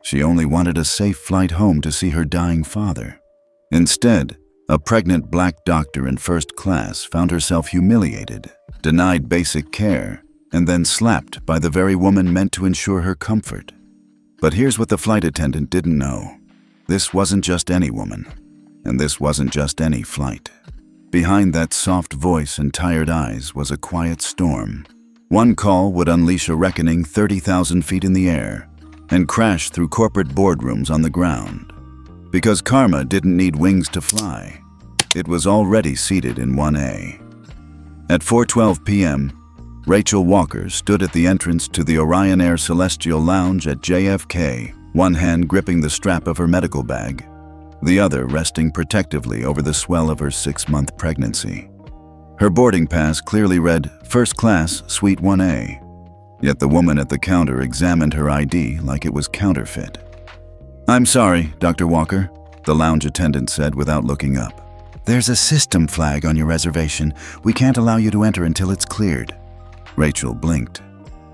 She only wanted a safe flight home to see her dying father. Instead, a pregnant black doctor in first class found herself humiliated, denied basic care, and then slapped by the very woman meant to ensure her comfort. But here's what the flight attendant didn't know. This wasn't just any woman, and this wasn't just any flight. Behind that soft voice and tired eyes was a quiet storm. One call would unleash a reckoning 30,000 feet in the air and crash through corporate boardrooms on the ground. Because karma didn't need wings to fly, it was already seated in 1A. At 4:12 p.m., Rachel Walker stood at the entrance to the Orion Air Celestial Lounge at JFK, one hand gripping the strap of her medical bag, the other resting protectively over the swell of her 6-month pregnancy. Her boarding pass clearly read First Class, Suite 1A, yet the woman at the counter examined her ID like it was counterfeit. "I'm sorry, Dr. Walker," the lounge attendant said without looking up. "There's a system flag on your reservation. We can't allow you to enter until it's cleared." Rachel blinked.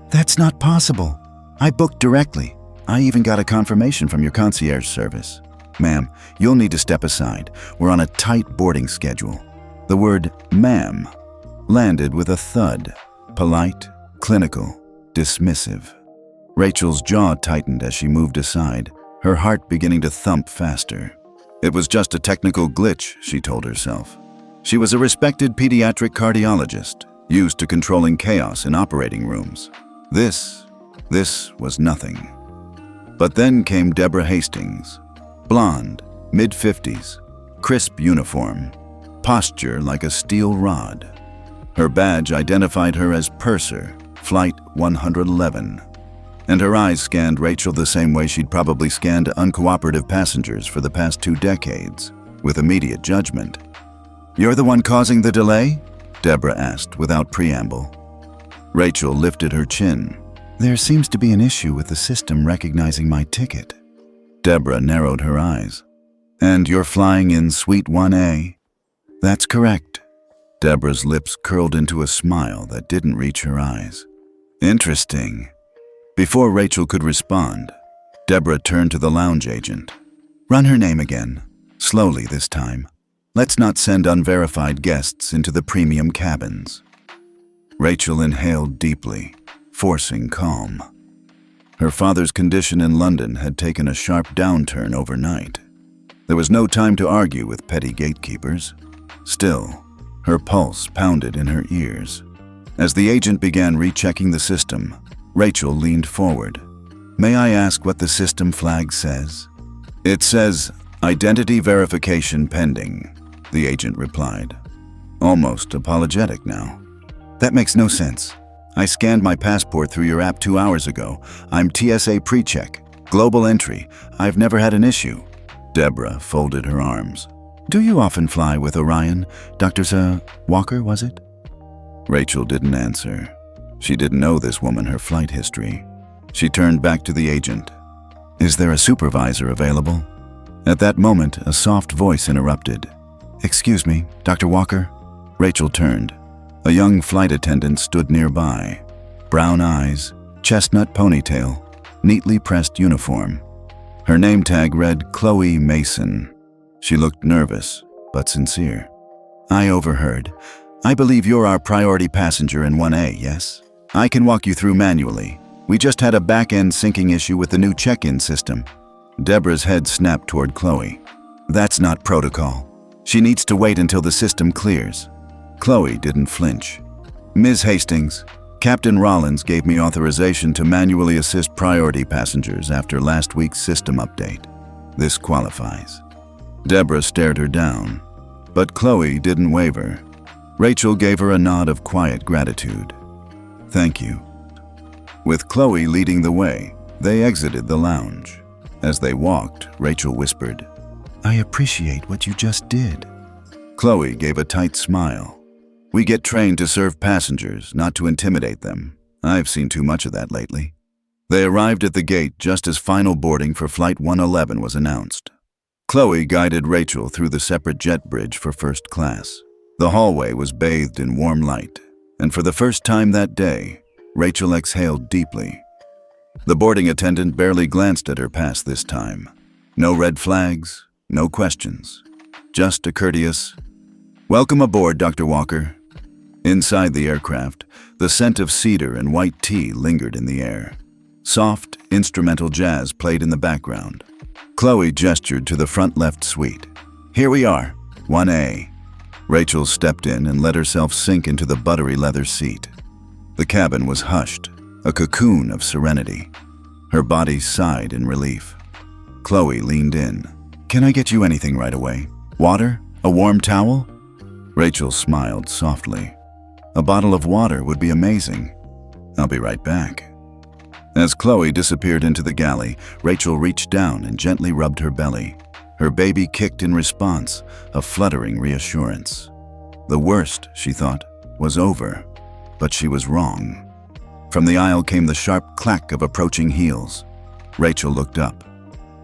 "That's not possible. I booked directly. I even got a confirmation from your concierge service." "Ma'am, you'll need to step aside. We're on a tight boarding schedule." The word "ma'am" landed with a thud. Polite, clinical, dismissive. Rachel's jaw tightened as she moved aside, her heart beginning to thump faster. It was just a technical glitch, she told herself. She was a respected pediatric cardiologist, used to controlling chaos in operating rooms. This was nothing. But then came Deborah Hastings. Blonde, mid-50s, crisp uniform, posture like a steel rod. Her badge identified her as Purser, Flight 111. And her eyes scanned Rachel the same way she'd probably scanned uncooperative passengers for the past 2 decades, with immediate judgment. "You're the one causing the delay?" Deborah asked without preamble. Rachel lifted her chin. "There seems to be an issue with the system recognizing my ticket." Deborah narrowed her eyes. "And you're flying in Suite 1A?" "That's correct." Deborah's lips curled into a smile that didn't reach her eyes. "Interesting." Before Rachel could respond, Deborah turned to the lounge agent. "Run her name again, slowly this time. Let's not send unverified guests into the premium cabins." Rachel inhaled deeply, forcing calm. Her father's condition in London had taken a sharp downturn overnight. There was no time to argue with petty gatekeepers. Still, her pulse pounded in her ears. As the agent began rechecking the system, Rachel leaned forward. "May I ask what the system flag says?" "It says, identity verification pending," the agent replied, almost apologetic now. "That makes no sense. I scanned my passport through your app 2 hours ago. I'm TSA pre-check, global entry. I've never had an issue." Deborah folded her arms. "Do you often fly with Orion? Dr. Walker, was it?" Rachel didn't answer. She didn't know this woman her flight history. She turned back to the agent. "Is there a supervisor available?" At that moment, a soft voice interrupted. "Excuse me, Dr. Walker?" Rachel turned. A young flight attendant stood nearby. Brown eyes, chestnut ponytail, neatly pressed uniform. Her name tag read Chloe Mason. She looked nervous, but sincere. "I overheard. I believe you're our priority passenger in 1A, yes? I can walk you through manually. We just had a back-end syncing issue with the new check-in system." Deborah's head snapped toward Chloe. "That's not protocol. She needs to wait until the system clears." Chloe didn't flinch. "Ms. Hastings, Captain Rollins gave me authorization to manually assist priority passengers after last week's system update. This qualifies." Deborah stared her down, but Chloe didn't waver. Rachel gave her a nod of quiet gratitude. "Thank you." With Chloe leading the way, they exited the lounge. As they walked, Rachel whispered, "I appreciate what you just did." Chloe gave a tight smile. "We get trained to serve passengers, not to intimidate them. I've seen too much of that lately." They arrived at the gate just as final boarding for Flight 111 was announced. Chloe guided Rachel through the separate jet bridge for first class. The hallway was bathed in warm light, and for the first time that day, Rachel exhaled deeply. The boarding attendant barely glanced at her pass this time. No red flags, no questions. Just a courteous, "Welcome aboard, Dr. Walker." Inside the aircraft, the scent of cedar and white tea lingered in the air. Soft, instrumental jazz played in the background. Chloe gestured to the front left suite. "Here we are, 1A." Rachel stepped in and let herself sink into the buttery leather seat. The cabin was hushed, a cocoon of serenity. Her body sighed in relief. Chloe leaned in. "Can I get you anything right away? Water? A warm towel?" Rachel smiled softly. "A bottle of water would be amazing. I'll be right back." As Chloe disappeared into the galley, Rachel reached down and gently rubbed her belly. Her baby kicked in response, a fluttering reassurance. The worst, she thought, was over, but she was wrong. From the aisle came the sharp clack of approaching heels. Rachel looked up.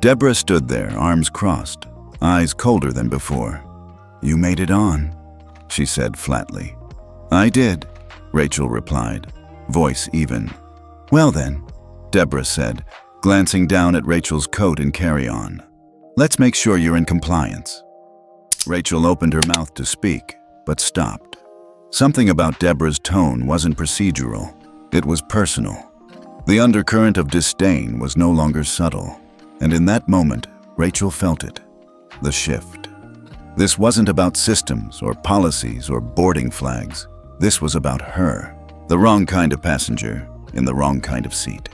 Deborah stood there, arms crossed, eyes colder than before. "You made it on," she said flatly. "I did," Rachel replied, voice even. "Well then," Deborah said, glancing down at Rachel's coat and carry-on. "Let's make sure you're in compliance." Rachel opened her mouth to speak, but stopped. Something about Deborah's tone wasn't procedural. It was personal. The undercurrent of disdain was no longer subtle, and in that moment, Rachel felt it. The shift. This wasn't about systems or policies or boarding flags. This was about her, the wrong kind of passenger in the wrong kind of seat.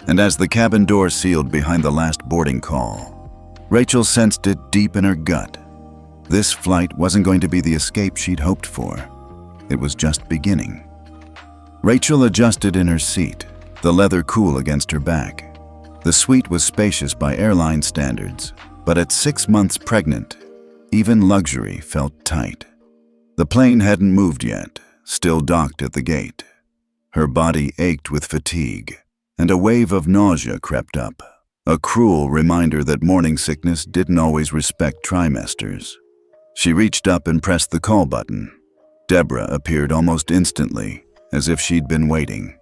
And as the cabin door sealed behind the last boarding call, Rachel sensed it deep in her gut. This flight wasn't going to be the escape she'd hoped for. It was just beginning. Rachel adjusted in her seat, the leather cool against her back. The suite was spacious by airline standards, but at 6 months pregnant, even luxury felt tight. The plane hadn't moved yet, still docked at the gate. Her body ached with fatigue, and a wave of nausea crept up, a cruel reminder that morning sickness didn't always respect trimesters. She reached up and pressed the call button. Deborah appeared almost instantly, as if she'd been waiting.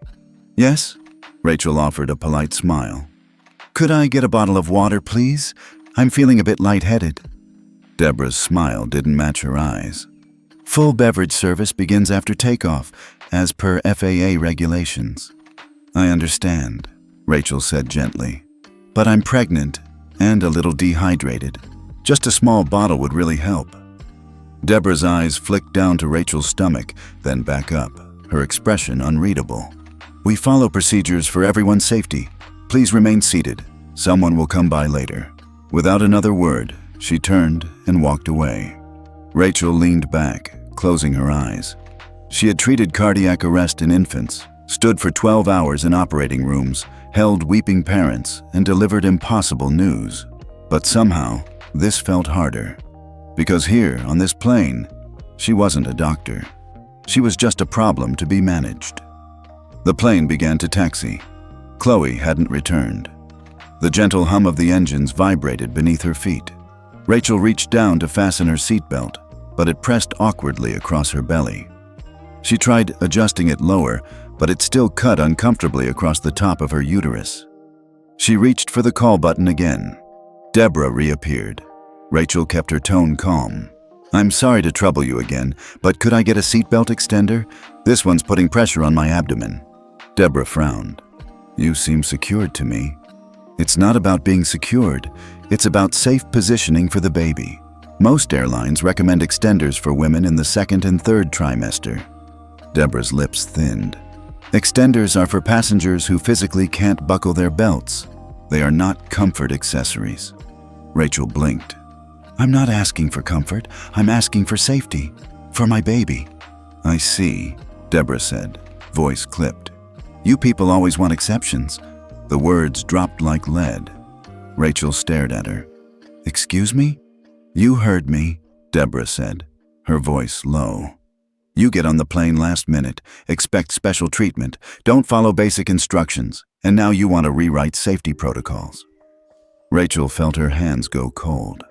"Yes?" Rachel offered a polite smile. "Could I get a bottle of water, please? I'm feeling a bit lightheaded." Deborah's smile didn't match her eyes. "Full beverage service begins after takeoff, as per FAA regulations." "I understand," Rachel said gently. "But I'm pregnant and a little dehydrated. Just a small bottle would really help." Deborah's eyes flicked down to Rachel's stomach, then back up, her expression unreadable. "We follow procedures for everyone's safety. Please remain seated. Someone will come by later." Without another word, she turned and walked away. Rachel leaned back, closing her eyes. She had treated cardiac arrest in infants, stood for 12 hours in operating rooms, held weeping parents, and delivered impossible news. But somehow, this felt harder. Because here, on this plane, she wasn't a doctor. She was just a problem to be managed. The plane began to taxi. Chloe hadn't returned. The gentle hum of the engines vibrated beneath her feet. Rachel reached down to fasten her seatbelt, but it pressed awkwardly across her belly. She tried adjusting it lower, but it still cut uncomfortably across the top of her uterus. She reached for the call button again. Deborah reappeared. Rachel kept her tone calm. "I'm sorry to trouble you again, but could I get a seatbelt extender? This one's putting pressure on my abdomen." Deborah frowned. "You seem secured to me." "It's not about being secured. It's about safe positioning for the baby. Most airlines recommend extenders for women in the 2nd and 3rd trimester." Deborah's lips thinned. "Extenders are for passengers who physically can't buckle their belts. They are not comfort accessories." Rachel blinked. "I'm not asking for comfort. I'm asking for safety. For my baby." "I see," Deborah said, voice clipped. "You people always want exceptions." The words dropped like lead. Rachel stared at her. "Excuse me?" "You heard me," Deborah said, her voice low. "You get on the plane last minute, expect special treatment, don't follow basic instructions, and now you want to rewrite safety protocols." Rachel felt her hands go cold.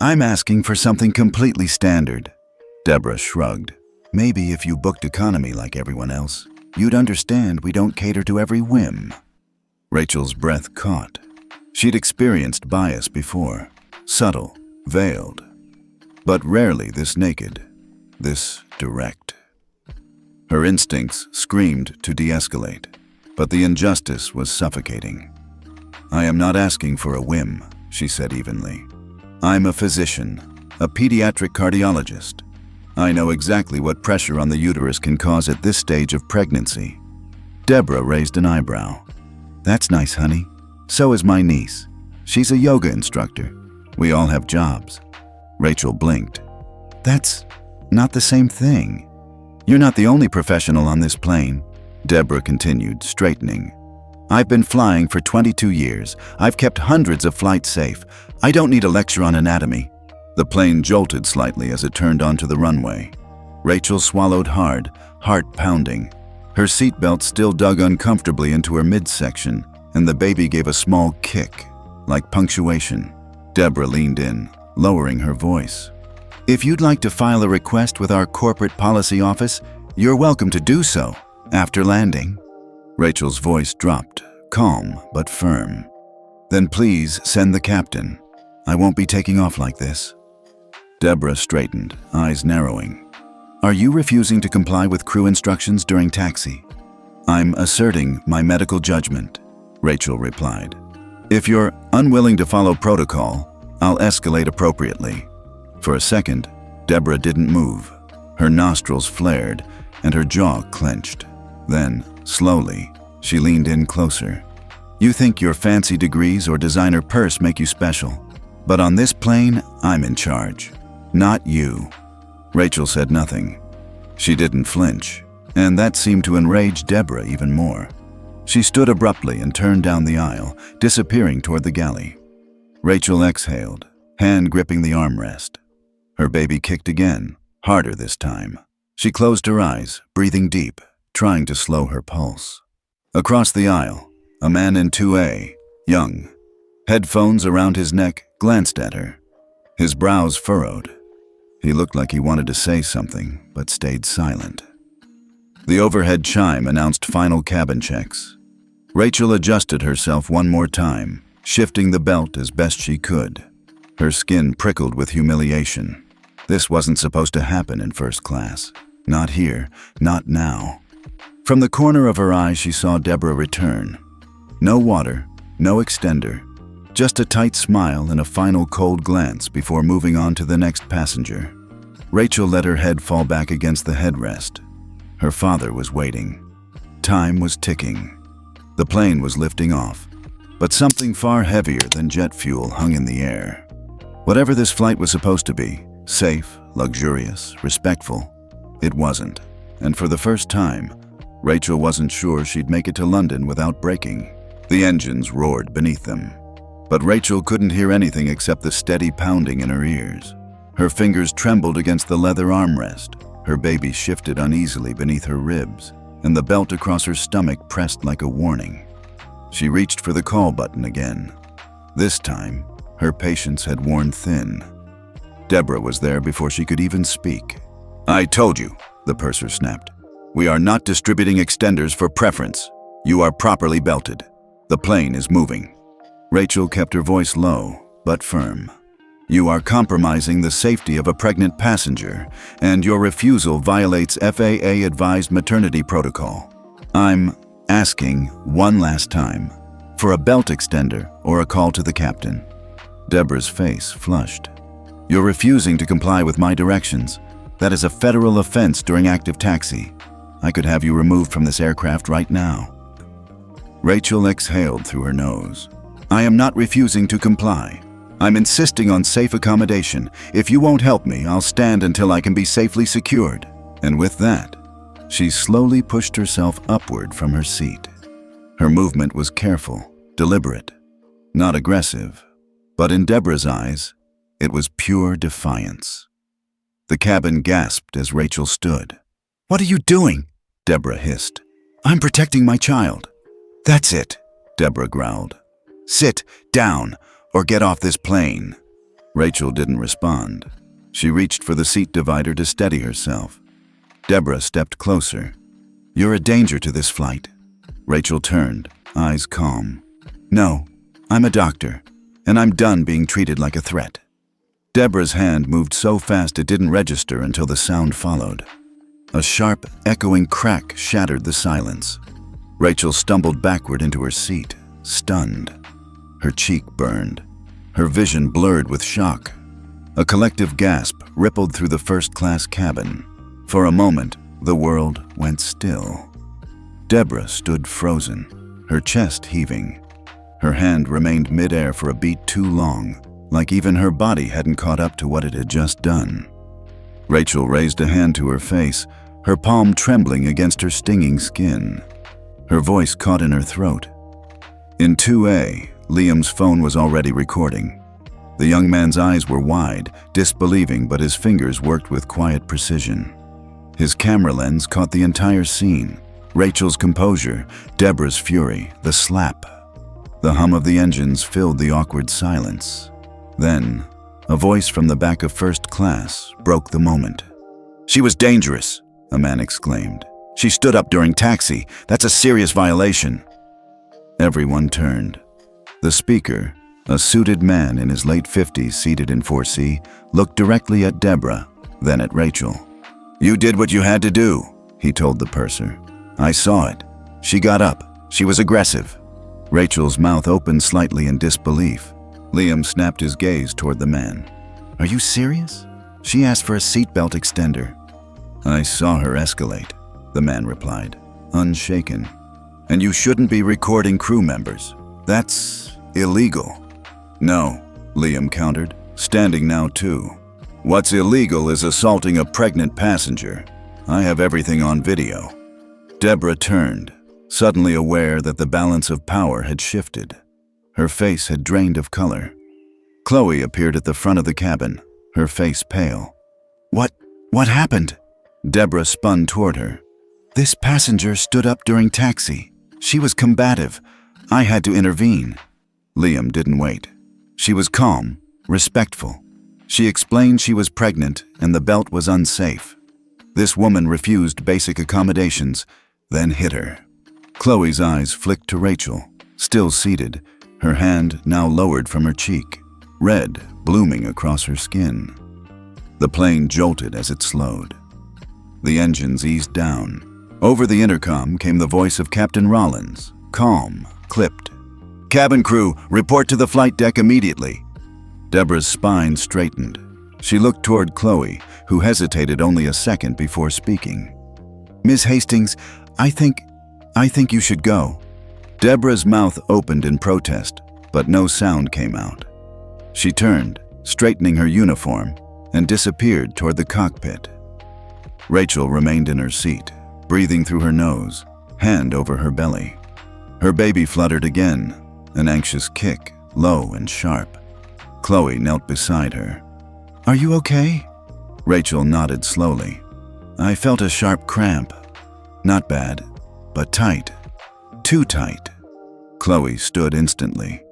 "I'm asking for something completely standard." Deborah shrugged. "Maybe if you booked economy like everyone else, you'd understand we don't cater to every whim." Rachel's breath caught. She'd experienced bias before, subtle, veiled, but rarely this naked, this direct. Her instincts screamed to de-escalate, but the injustice was suffocating. "I am not asking for a whim," she said evenly. "I'm a physician, a pediatric cardiologist. I know exactly what pressure on the uterus can cause at this stage of pregnancy." Deborah raised an eyebrow. "That's nice, honey. So is my niece. She's a yoga instructor. We all have jobs." Rachel blinked. "That's not the same thing. You're not the only professional on this plane," Deborah continued, straightening. "I've been flying for 22 years. I've kept hundreds of flights safe. I don't need a lecture on anatomy." The plane jolted slightly as it turned onto the runway. Rachel swallowed hard, heart pounding. Her seatbelt still dug uncomfortably into her midsection, and the baby gave a small kick, like punctuation. Deborah leaned in, lowering her voice. "If you'd like to file a request with our corporate policy office, you're welcome to do so after landing." Rachel's voice dropped, calm but firm. "Then please send the captain. I won't be taking off like this." Deborah straightened, eyes narrowing. "Are you refusing to comply with crew instructions during taxi?" "I'm asserting my medical judgment," Rachel replied. "If you're unwilling to follow protocol, I'll escalate appropriately." For a second, Deborah didn't move. Her nostrils flared and her jaw clenched. Then, slowly, she leaned in closer. "You think your fancy degrees or designer purse make you special, but on this plane, I'm in charge. Not you." Rachel said nothing. She didn't flinch, and that seemed to enrage Deborah even more. She stood abruptly and turned down the aisle, disappearing toward the galley. Rachel exhaled, hand gripping the armrest. Her baby kicked again, harder this time. She closed her eyes, breathing deep, trying to slow her pulse. Across the aisle, a man in 2A, young, headphones around his neck, glanced at her. His brows furrowed. He looked like he wanted to say something, but stayed silent. The overhead chime announced final cabin checks. Rachel adjusted herself one more time, shifting the belt as best she could. Her skin prickled with humiliation. This wasn't supposed to happen in first class. Not here, not now. From the corner of her eye, she saw Deborah return. No water, no extender, just a tight smile and a final cold glance before moving on to the next passenger. Rachel let her head fall back against the headrest. Her father was waiting. Time was ticking. The plane was lifting off, but something far heavier than jet fuel hung in the air. Whatever this flight was supposed to be, safe, luxurious, respectful, it wasn't. And for the first time, Rachel wasn't sure she'd make it to London without braking. The engines roared beneath them, but Rachel couldn't hear anything except the steady pounding in her ears. Her fingers trembled against the leather armrest. Her baby shifted uneasily beneath her ribs, and the belt across her stomach pressed like a warning. She reached for the call button again. This time, her patience had worn thin. Deborah was there before she could even speak. "I told you," the purser snapped. "We are not distributing extenders for preference. You are properly belted. The plane is moving." Rachel kept her voice low, but firm. "You are compromising the safety of a pregnant passenger, and your refusal violates FAA-advised maternity protocol. I'm asking one last time for a belt extender or a call to the captain." Deborah's face flushed. "You're refusing to comply with my directions. That is a federal offense during active taxi. I could have you removed from this aircraft right now." Rachel exhaled through her nose. "I am not refusing to comply. I'm insisting on safe accommodation. If you won't help me, I'll stand until I can be safely secured." And with that, she slowly pushed herself upward from her seat. Her movement was careful, deliberate, not aggressive, but in Deborah's eyes, it was pure defiance. The cabin gasped as Rachel stood. "What are you doing?" Deborah hissed. "I'm protecting my child." "That's it," Deborah growled. "Sit down or get off this plane." Rachel didn't respond. She reached for the seat divider to steady herself. Deborah stepped closer. "You're a danger to this flight." Rachel turned, eyes calm. "No, I'm a doctor, and I'm done being treated like a threat." Deborah's hand moved so fast it didn't register until the sound followed. A sharp, echoing crack shattered the silence. Rachel stumbled backward into her seat, stunned. Her cheek burned. Her vision blurred with shock. A collective gasp rippled through the first-class cabin. For a moment, the world went still. Deborah stood frozen, her chest heaving. Her hand remained midair for a beat too long, like even her body hadn't caught up to what it had just done. Rachel raised a hand to her face, her palm trembling against her stinging skin. Her voice caught in her throat. In 2A, Liam's phone was already recording. The young man's eyes were wide, disbelieving, but his fingers worked with quiet precision. His camera lens caught the entire scene. Rachel's composure, Deborah's fury, the slap. The hum of the engines filled the awkward silence. Then, a voice from the back of first class broke the moment. "She was dangerous," a man exclaimed. "She stood up during taxi. That's a serious violation." Everyone turned. The speaker, a suited man in his late 50s seated in 4C, looked directly at Deborah, then at Rachel. "You did what you had to do," he told the purser. "I saw it. She got up. She was aggressive." Rachel's mouth opened slightly in disbelief. Liam snapped his gaze toward the man. "Are you serious? She asked for a seatbelt extender." "I saw her escalate," the man replied, unshaken. "And you shouldn't be recording crew members. That's illegal." "No," Liam countered, standing now too. "What's illegal is assaulting a pregnant passenger. I have everything on video." Deborah turned, suddenly aware that the balance of power had shifted. Her face had drained of color. Chloe appeared at the front of the cabin, her face pale. What happened?" Deborah spun toward her. "This passenger stood up during taxi. She was combative. I had to intervene." Liam didn't wait. She was calm, respectful. She explained she was pregnant and the belt was unsafe. This woman refused basic accommodations, then hit her. Chloe's eyes flicked to Rachel, still seated, her hand now lowered from her cheek, red blooming across her skin. The plane jolted as it slowed. The engines eased down. Over the intercom came the voice of Captain Rollins, calm, clipped. "Cabin crew, report to the flight deck immediately." Deborah's spine straightened. She looked toward Chloe, who hesitated only a second before speaking. "Miss Hastings, I think you should go." Deborah's mouth opened in protest, but no sound came out. She turned, straightening her uniform, and disappeared toward the cockpit. Rachel remained in her seat, breathing through her nose, hand over her belly. Her baby fluttered again, an anxious kick, low and sharp. Chloe knelt beside her. "Are you okay?" Rachel nodded slowly. "I felt a sharp cramp. Not bad, but tight. Too tight." Chloe stood instantly.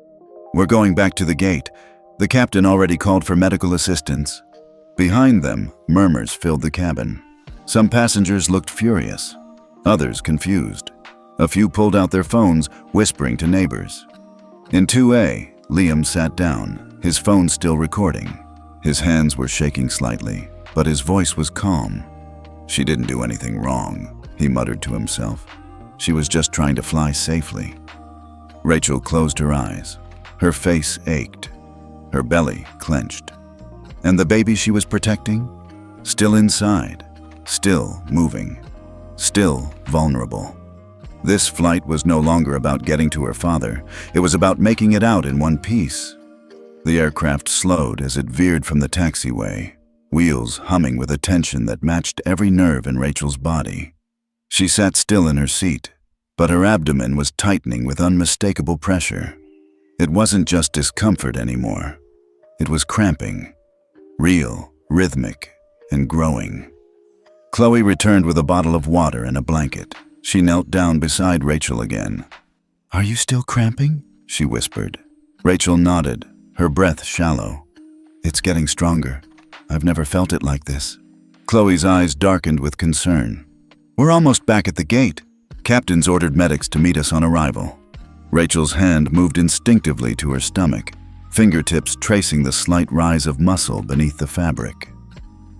"We're going back to the gate. The captain already called for medical assistance." Behind them, murmurs filled the cabin. Some passengers looked furious, others confused. A few pulled out their phones, whispering to neighbors. In 2A, Liam sat down, his phone still recording. His hands were shaking slightly, but his voice was calm. "She didn't do anything wrong," he muttered to himself. "She was just trying to fly safely." Rachel closed her eyes. Her face ached. Her belly clenched. And the baby she was protecting? Still inside, still moving, still vulnerable. This flight was no longer about getting to her father. It was about making it out in one piece. The aircraft slowed as it veered from the taxiway, wheels humming with a tension that matched every nerve in Rachel's body. She sat still in her seat, but her abdomen was tightening with unmistakable pressure. It wasn't just discomfort anymore. It was cramping, real, rhythmic, and growing. Chloe returned with a bottle of water and a blanket. She knelt down beside Rachel again. "Are you still cramping?" she whispered. Rachel nodded, her breath shallow. "It's getting stronger. I've never felt it like this." Chloe's eyes darkened with concern. "We're almost back at the gate. Captain's ordered medics to meet us on arrival." Rachel's hand moved instinctively to her stomach, fingertips tracing the slight rise of muscle beneath the fabric.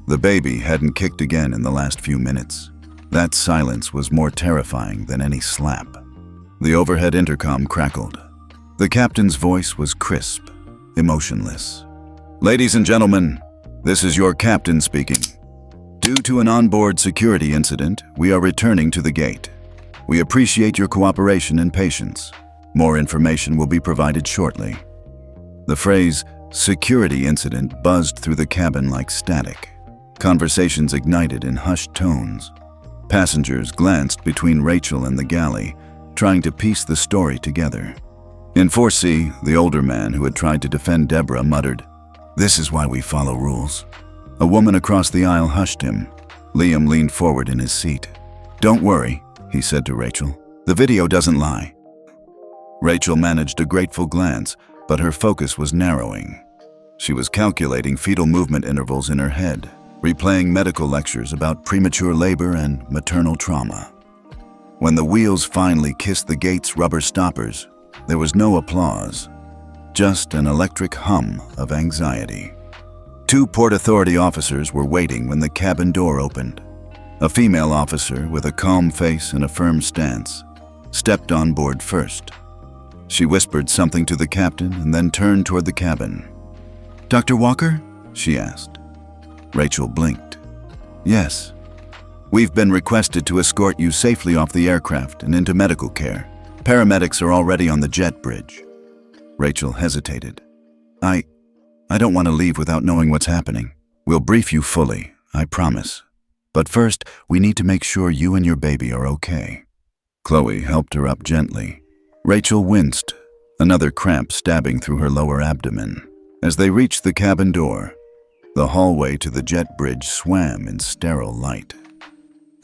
The baby hadn't kicked again in the last few minutes. That silence was more terrifying than any slap. The overhead intercom crackled. The captain's voice was crisp, emotionless. "Ladies and gentlemen, this is your captain speaking. Due to an onboard security incident, we are returning to the gate. We appreciate your cooperation and patience. More information will be provided shortly." The phrase, security incident, buzzed through the cabin like static. Conversations ignited in hushed tones. Passengers glanced between Rachel and the galley, trying to piece the story together. In 4C, the older man who had tried to defend Deborah muttered, "This is why we follow rules." A woman across the aisle hushed him. Liam leaned forward in his seat. "Don't worry," he said to Rachel. "The video doesn't lie." Rachel managed a grateful glance, but her focus was narrowing. She was calculating fetal movement intervals in her head, replaying medical lectures about premature labor and maternal trauma. When the wheels finally kissed the gate's rubber stoppers, there was no applause, just an electric hum of anxiety. 2 Port Authority officers were waiting when the cabin door opened. A female officer with a calm face and a firm stance stepped on board first. She whispered something to the captain and then turned toward the cabin. "Dr. Walker?" she asked. Rachel blinked. "Yes. We've been requested to escort you safely off the aircraft and into medical care. Paramedics are already on the jet bridge." Rachel hesitated. I don't want to leave without knowing what's happening. We'll brief you fully, I promise. But first, we need to make sure you and your baby are okay." Chloe helped her up gently. Rachel winced, another cramp stabbing through her lower abdomen. As they reached the cabin door, the hallway to the jet bridge swam in sterile light.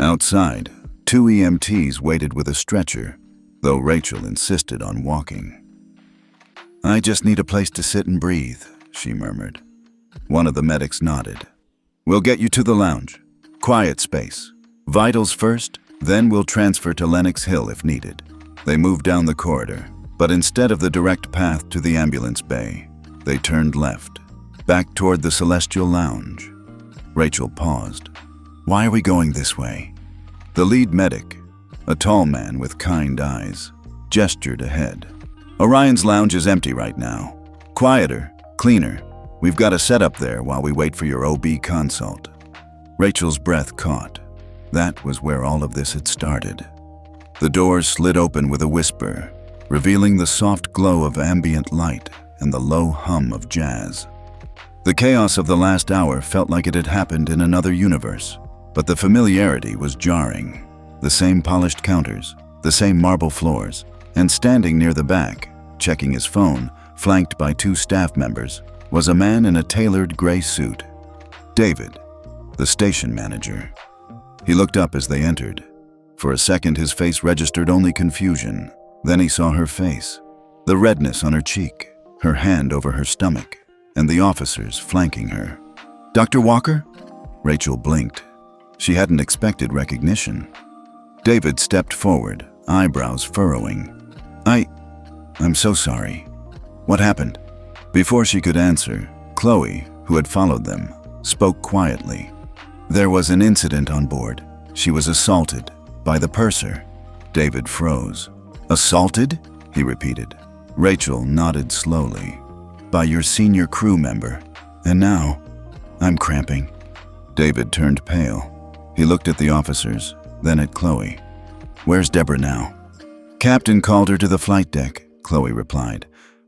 Outside, 2 EMTs waited with a stretcher, though Rachel insisted on walking. "I just need a place to sit and breathe," she murmured. One of the medics nodded. "We'll get you to the lounge. Quiet space. Vitals first, then we'll transfer to Lenox Hill if needed." They moved down the corridor, but instead of the direct path to the ambulance bay, they turned left, back toward the Celestial Lounge. Rachel paused. "Why are we going this way?" The lead medic, a tall man with kind eyes, gestured ahead. "Orion's lounge is empty right now. Quieter, cleaner. We've got a setup there while we wait for your OB consult." Rachel's breath caught. That was where all of this had started. The doors slid open with a whisper, revealing the soft glow of ambient light and the low hum of jazz. The chaos of the last hour felt like it had happened in another universe, but the familiarity was jarring. The same polished counters, the same marble floors, and standing near the back, checking his phone, flanked by 2 staff members, was a man in a tailored gray suit. David, the station manager. He looked up as they entered. For a second, his face registered only confusion. Then he saw her face, the redness on her cheek, her hand over her stomach, and the officers flanking her. "Dr. Walker?" Rachel blinked. She hadn't expected recognition. David stepped forward, eyebrows furrowing. I'm so sorry. What happened?" Before she could answer, Chloe, who had followed them, spoke quietly. "There was an incident on board. She was assaulted by the purser." David froze. "Assaulted?" he repeated. Rachel nodded slowly. "By your senior crew member. And now, I'm cramping." David turned pale. He looked at the officers, then at Chloe. "Where's Deborah now?" "Captain called her to the flight deck," Chloe replied.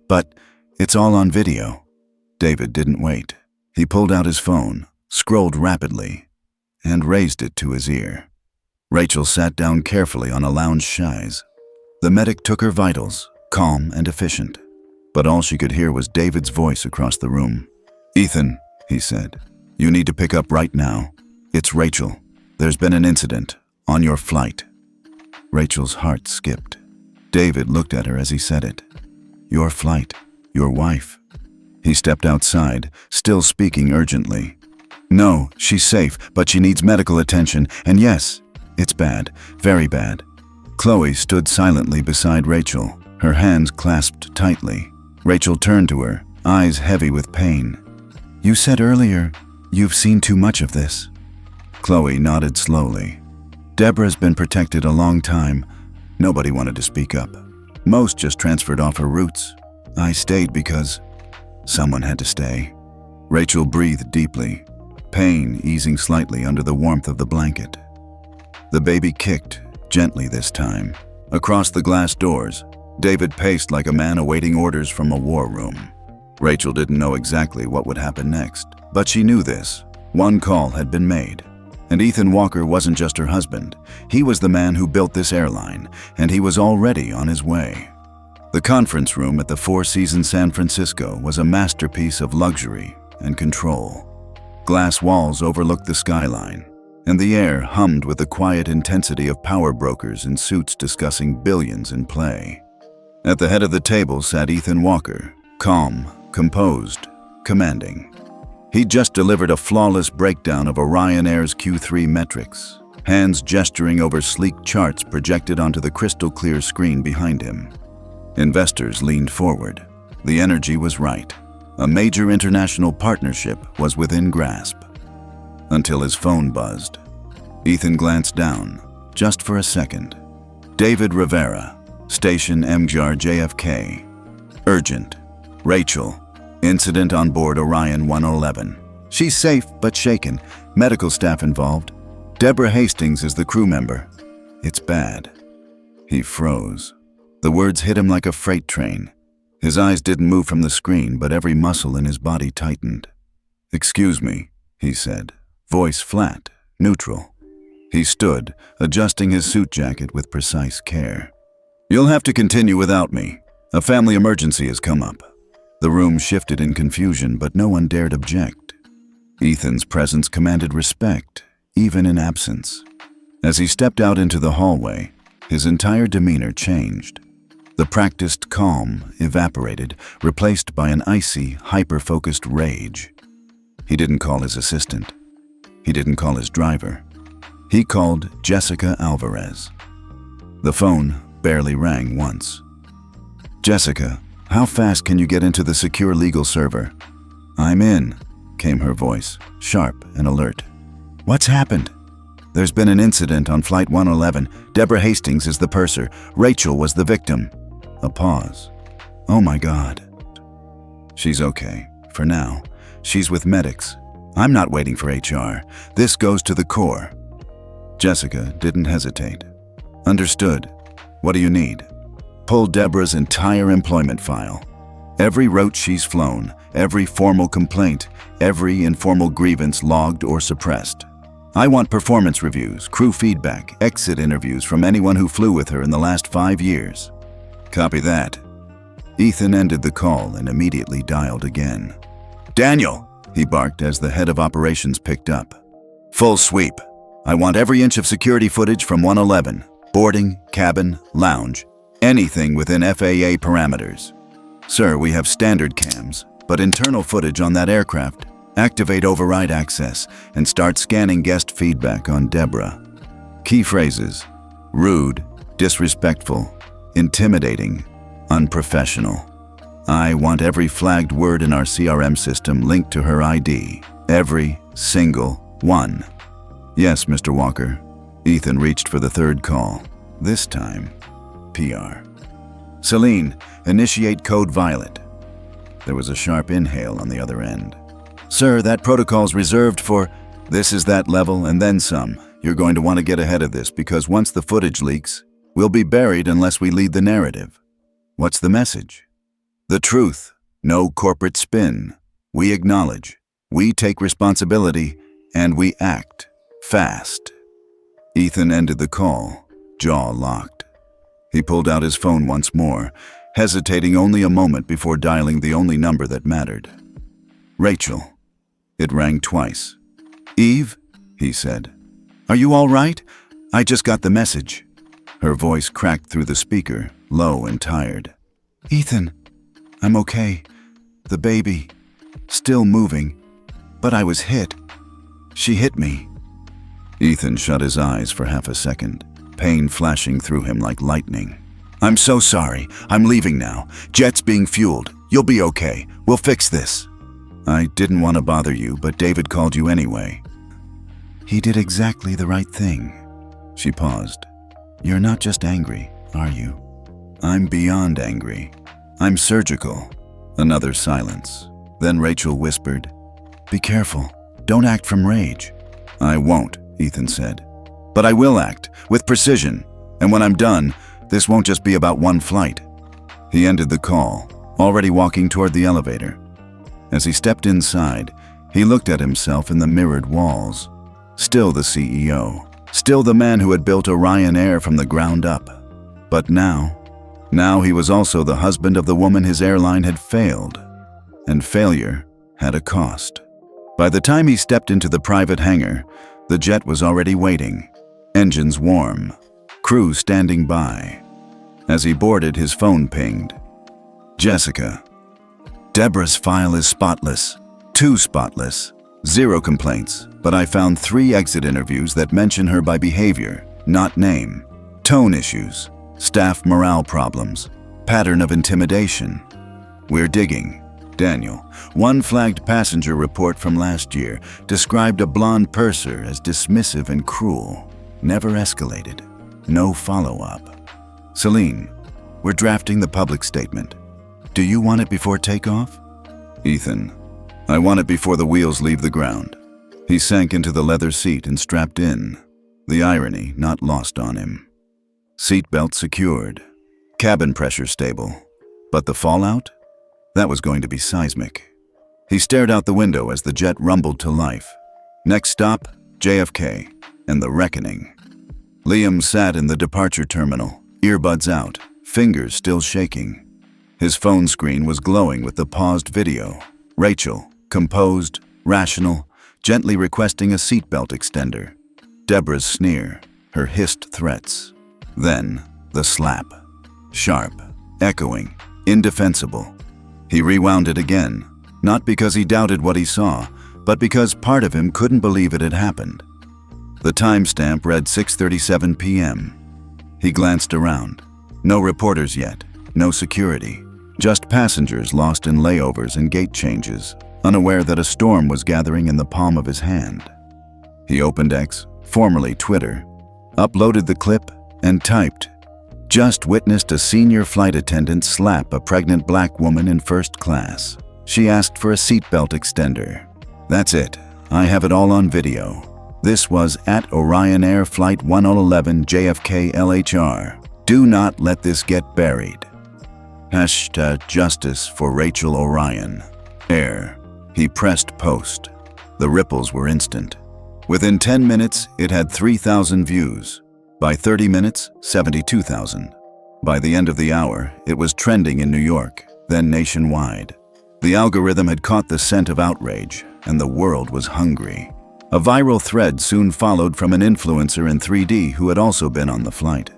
"But it's all on video." David didn't wait. He pulled out his phone, scrolled rapidly, and raised it to his ear. Rachel sat down carefully on a lounge chaise. The medic took her vitals, calm and efficient. But all she could hear was David's voice across the room. "Ethan," he said, "you need to pick up right now. It's Rachel. There's been an incident on your flight." Rachel's heart skipped. David looked at her as he said it. "Your flight, your wife." He stepped outside, still speaking urgently. "No, she's safe, but she needs medical attention, and yes, it's bad, very bad." Chloe stood silently beside Rachel, her hands clasped tightly. Rachel turned to her, eyes heavy with pain. "You said earlier you've seen too much of this." Chloe nodded slowly. "Deborah's been protected a long time. Nobody wanted to speak up. Most just transferred off her roots. I stayed because someone had to stay." Rachel breathed deeply, pain easing slightly under the warmth of the blanket. The baby kicked, gently this time. Across the glass doors, David paced like a man awaiting orders from a war room. Rachel didn't know exactly what would happen next, but she knew this. One call had been made. And Ethan Walker wasn't just her husband. He was the man who built this airline, and he was already on his way. The conference room at the Four Seasons San Francisco was a masterpiece of luxury and control. Glass walls overlooked the skyline, and the air hummed with the quiet intensity of power brokers in suits discussing billions in play. At the head of the table sat Ethan Walker, calm, composed, commanding. He'd just delivered a flawless breakdown of Orion Air's Q3 metrics, hands gesturing over sleek charts projected onto the crystal-clear screen behind him. Investors leaned forward. The energy was right. A major international partnership was within grasp. Until his phone buzzed. Ethan glanced down, just for a second. David Rivera, Station MGR JFK. Urgent. Rachel. Incident on board Orion 111. She's safe but shaken. Medical staff involved. Deborah Hastings is the crew member. It's bad. He froze. The words hit him like a freight train. His eyes didn't move from the screen, but every muscle in his body tightened. "Excuse me," he said, voice flat, neutral. He stood, adjusting his suit jacket with precise care. "You'll have to continue without me. A family emergency has come up." The room shifted in confusion, but no one dared object. Ethan's presence commanded respect, even in absence. As he stepped out into the hallway, his entire demeanor changed. The practiced calm evaporated, replaced by an icy, hyper-focused rage. He didn't call his assistant. He didn't call his driver. He called Jessica Alvarez. The phone barely rang once. "Jessica, how fast can you get into the secure legal server?" "I'm in," came her voice, sharp and alert. "What's happened?" "There's been an incident on Flight 111. Deborah Hastings is the purser. Rachel was the victim." A pause. "Oh my God." "She's okay, for now. She's with medics. I'm not waiting for HR. This goes to the core." Jessica didn't hesitate. "Understood. What do you need?" "Pull Deborah's entire employment file. Every route she's flown, every formal complaint, every informal grievance logged or suppressed. I want performance reviews, crew feedback, exit interviews from anyone who flew with her in the last 5 years." "Copy that." Ethan ended the call and immediately dialed again. "Daniel," he barked as the head of operations picked up. "Full sweep. I want every inch of security footage from 111. Boarding, cabin, lounge, anything within FAA parameters. Sir, we have standard cams, but internal footage on that aircraft. Activate override access and start scanning guest feedback on Deborah. Key phrases: rude, disrespectful, intimidating, unprofessional. I want every flagged word in our CRM system linked to her ID. Every single one." "Yes, Mr. Walker." Ethan reached for the third call. This time, PR. "Celine, initiate code violet." There was a sharp inhale on the other end. "Sir, that protocol's reserved for..." "This is that level and then some. You're going to want to get ahead of this because once the footage leaks, we'll be buried unless we lead the narrative." "What's the message?" "The truth. No corporate spin. We acknowledge. We take responsibility, and we act. Fast." Ethan ended the call, jaw locked. He pulled out his phone once more, hesitating only a moment before dialing the only number that mattered. Rachel. It rang twice. "Eve," he said. "Are you all right? I just got the message." Her voice cracked through the speaker, low and tired. "Ethan, I'm okay. The baby, still moving, but I was hit. She hit me." Ethan shut his eyes for half a second, pain flashing through him like lightning. I'm so sorry. I'm leaving now. Jet's being fueled. You'll be okay. We'll fix this. I didn't want to bother you, but David called you anyway. He did exactly the right thing. She paused. You're not just angry, are you? I'm beyond angry. I'm surgical. Another silence. Then Rachel whispered, Be careful. Don't act from rage. I won't, Ethan said. But I will act, with precision. And when I'm done, this won't just be about one flight. He ended the call, already walking toward the elevator. As he stepped inside, he looked at himself in the mirrored walls. Still the CEO. Still the man who had built Orion Air from the ground up. But now he was also the husband of the woman his airline had failed. And failure had a cost. By the time he stepped into the private hangar, the jet was already waiting, engines warm, crew standing by. As he boarded, his phone pinged. Jessica. Deborah's file is spotless. Too spotless. 0 complaints, but I found 3 exit interviews that mention her by behavior, not name. Tone issues, staff morale problems, pattern of intimidation. We're digging. Daniel, one flagged passenger report from last year described a blonde purser as dismissive and cruel. Never escalated. No follow-up. Celine, we're drafting the public statement. Do you want it before takeoff? Ethan, I want it before the wheels leave the ground. He sank into the leather seat and strapped in, the irony not lost on him. Seatbelt secured, cabin pressure stable. But the fallout? That was going to be seismic. He stared out the window as the jet rumbled to life. Next stop, JFK, and the reckoning. Liam sat in the departure terminal, earbuds out, fingers still shaking. His phone screen was glowing with the paused video. Rachel, composed, rational, gently requesting a seatbelt extender. Deborah's sneer, her hissed threats. Then, the slap. Sharp, echoing, indefensible. He rewound it again, not because he doubted what he saw, but because part of him couldn't believe it had happened. The timestamp read 6:37 p.m. He glanced around. No reporters yet, no security, just passengers lost in layovers and gate changes, unaware that a storm was gathering in the palm of his hand. He opened X, formerly Twitter, uploaded the clip, and typed, Just witnessed a senior flight attendant slap a pregnant black woman in first class. She asked for a seatbelt extender. That's it. I have it all on video. This was at Orion Air Flight 1011 JFK LHR. Do not let this get buried. #Justice for Rachel Orion Air. He pressed post. The ripples were instant. Within 10 minutes, it had 3,000 views. By 30 minutes, 72,000. By the end of the hour, it was trending in New York, then nationwide. The algorithm had caught the scent of outrage, and the world was hungry. A viral thread soon followed from an influencer in 3D who had also been on the flight.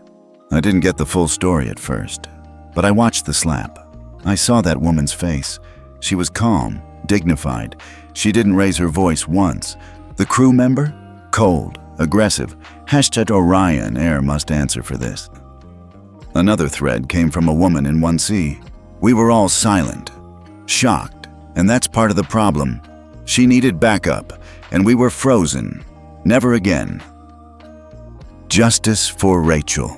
I didn't get the full story at first, but I watched the slap. I saw that woman's face. She was calm, dignified. She didn't raise her voice once. The crew member? Cold, aggressive. #Orion Air must answer for this. Another thread came from a woman in 1C. We were all silent, shocked, and that's part of the problem. She needed backup, and we were frozen. Never again. Justice for Rachel.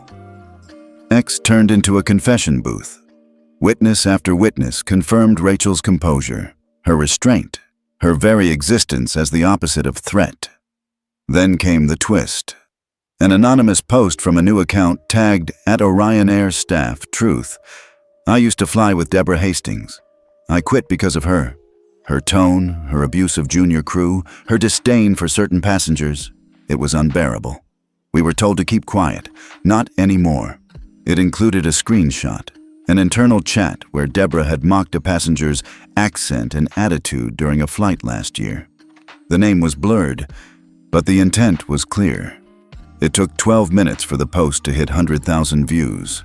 X turned into a confession booth. Witness after witness confirmed Rachel's composure, her restraint, her very existence as the opposite of threat. Then came the twist. An anonymous post from a new account tagged at Orion Air staff, truth. I used to fly with Deborah Hastings. I quit because of her. Her tone, her abuse of junior crew, her disdain for certain passengers. It was unbearable. We were told to keep quiet. Not anymore. It included a screenshot, an internal chat where Deborah had mocked a passenger's accent and attitude during a flight last year. The name was blurred, but the intent was clear. It took 12 minutes for the post to hit 100,000 views.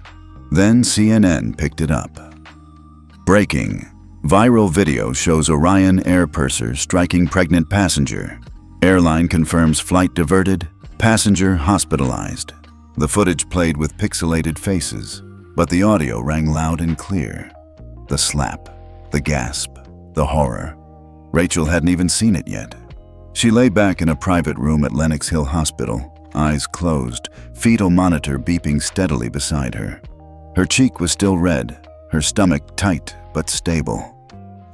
Then CNN picked it up. Breaking. Viral video shows Orion Air purser striking pregnant passenger. Airline confirms flight diverted, passenger hospitalized. The footage played with pixelated faces. But the audio rang loud and clear. The slap, the gasp, the horror. Rachel hadn't even seen it yet. She lay back in a private room at Lenox Hill Hospital, eyes closed, fetal monitor beeping steadily beside her. Her cheek was still red, her stomach tight but stable.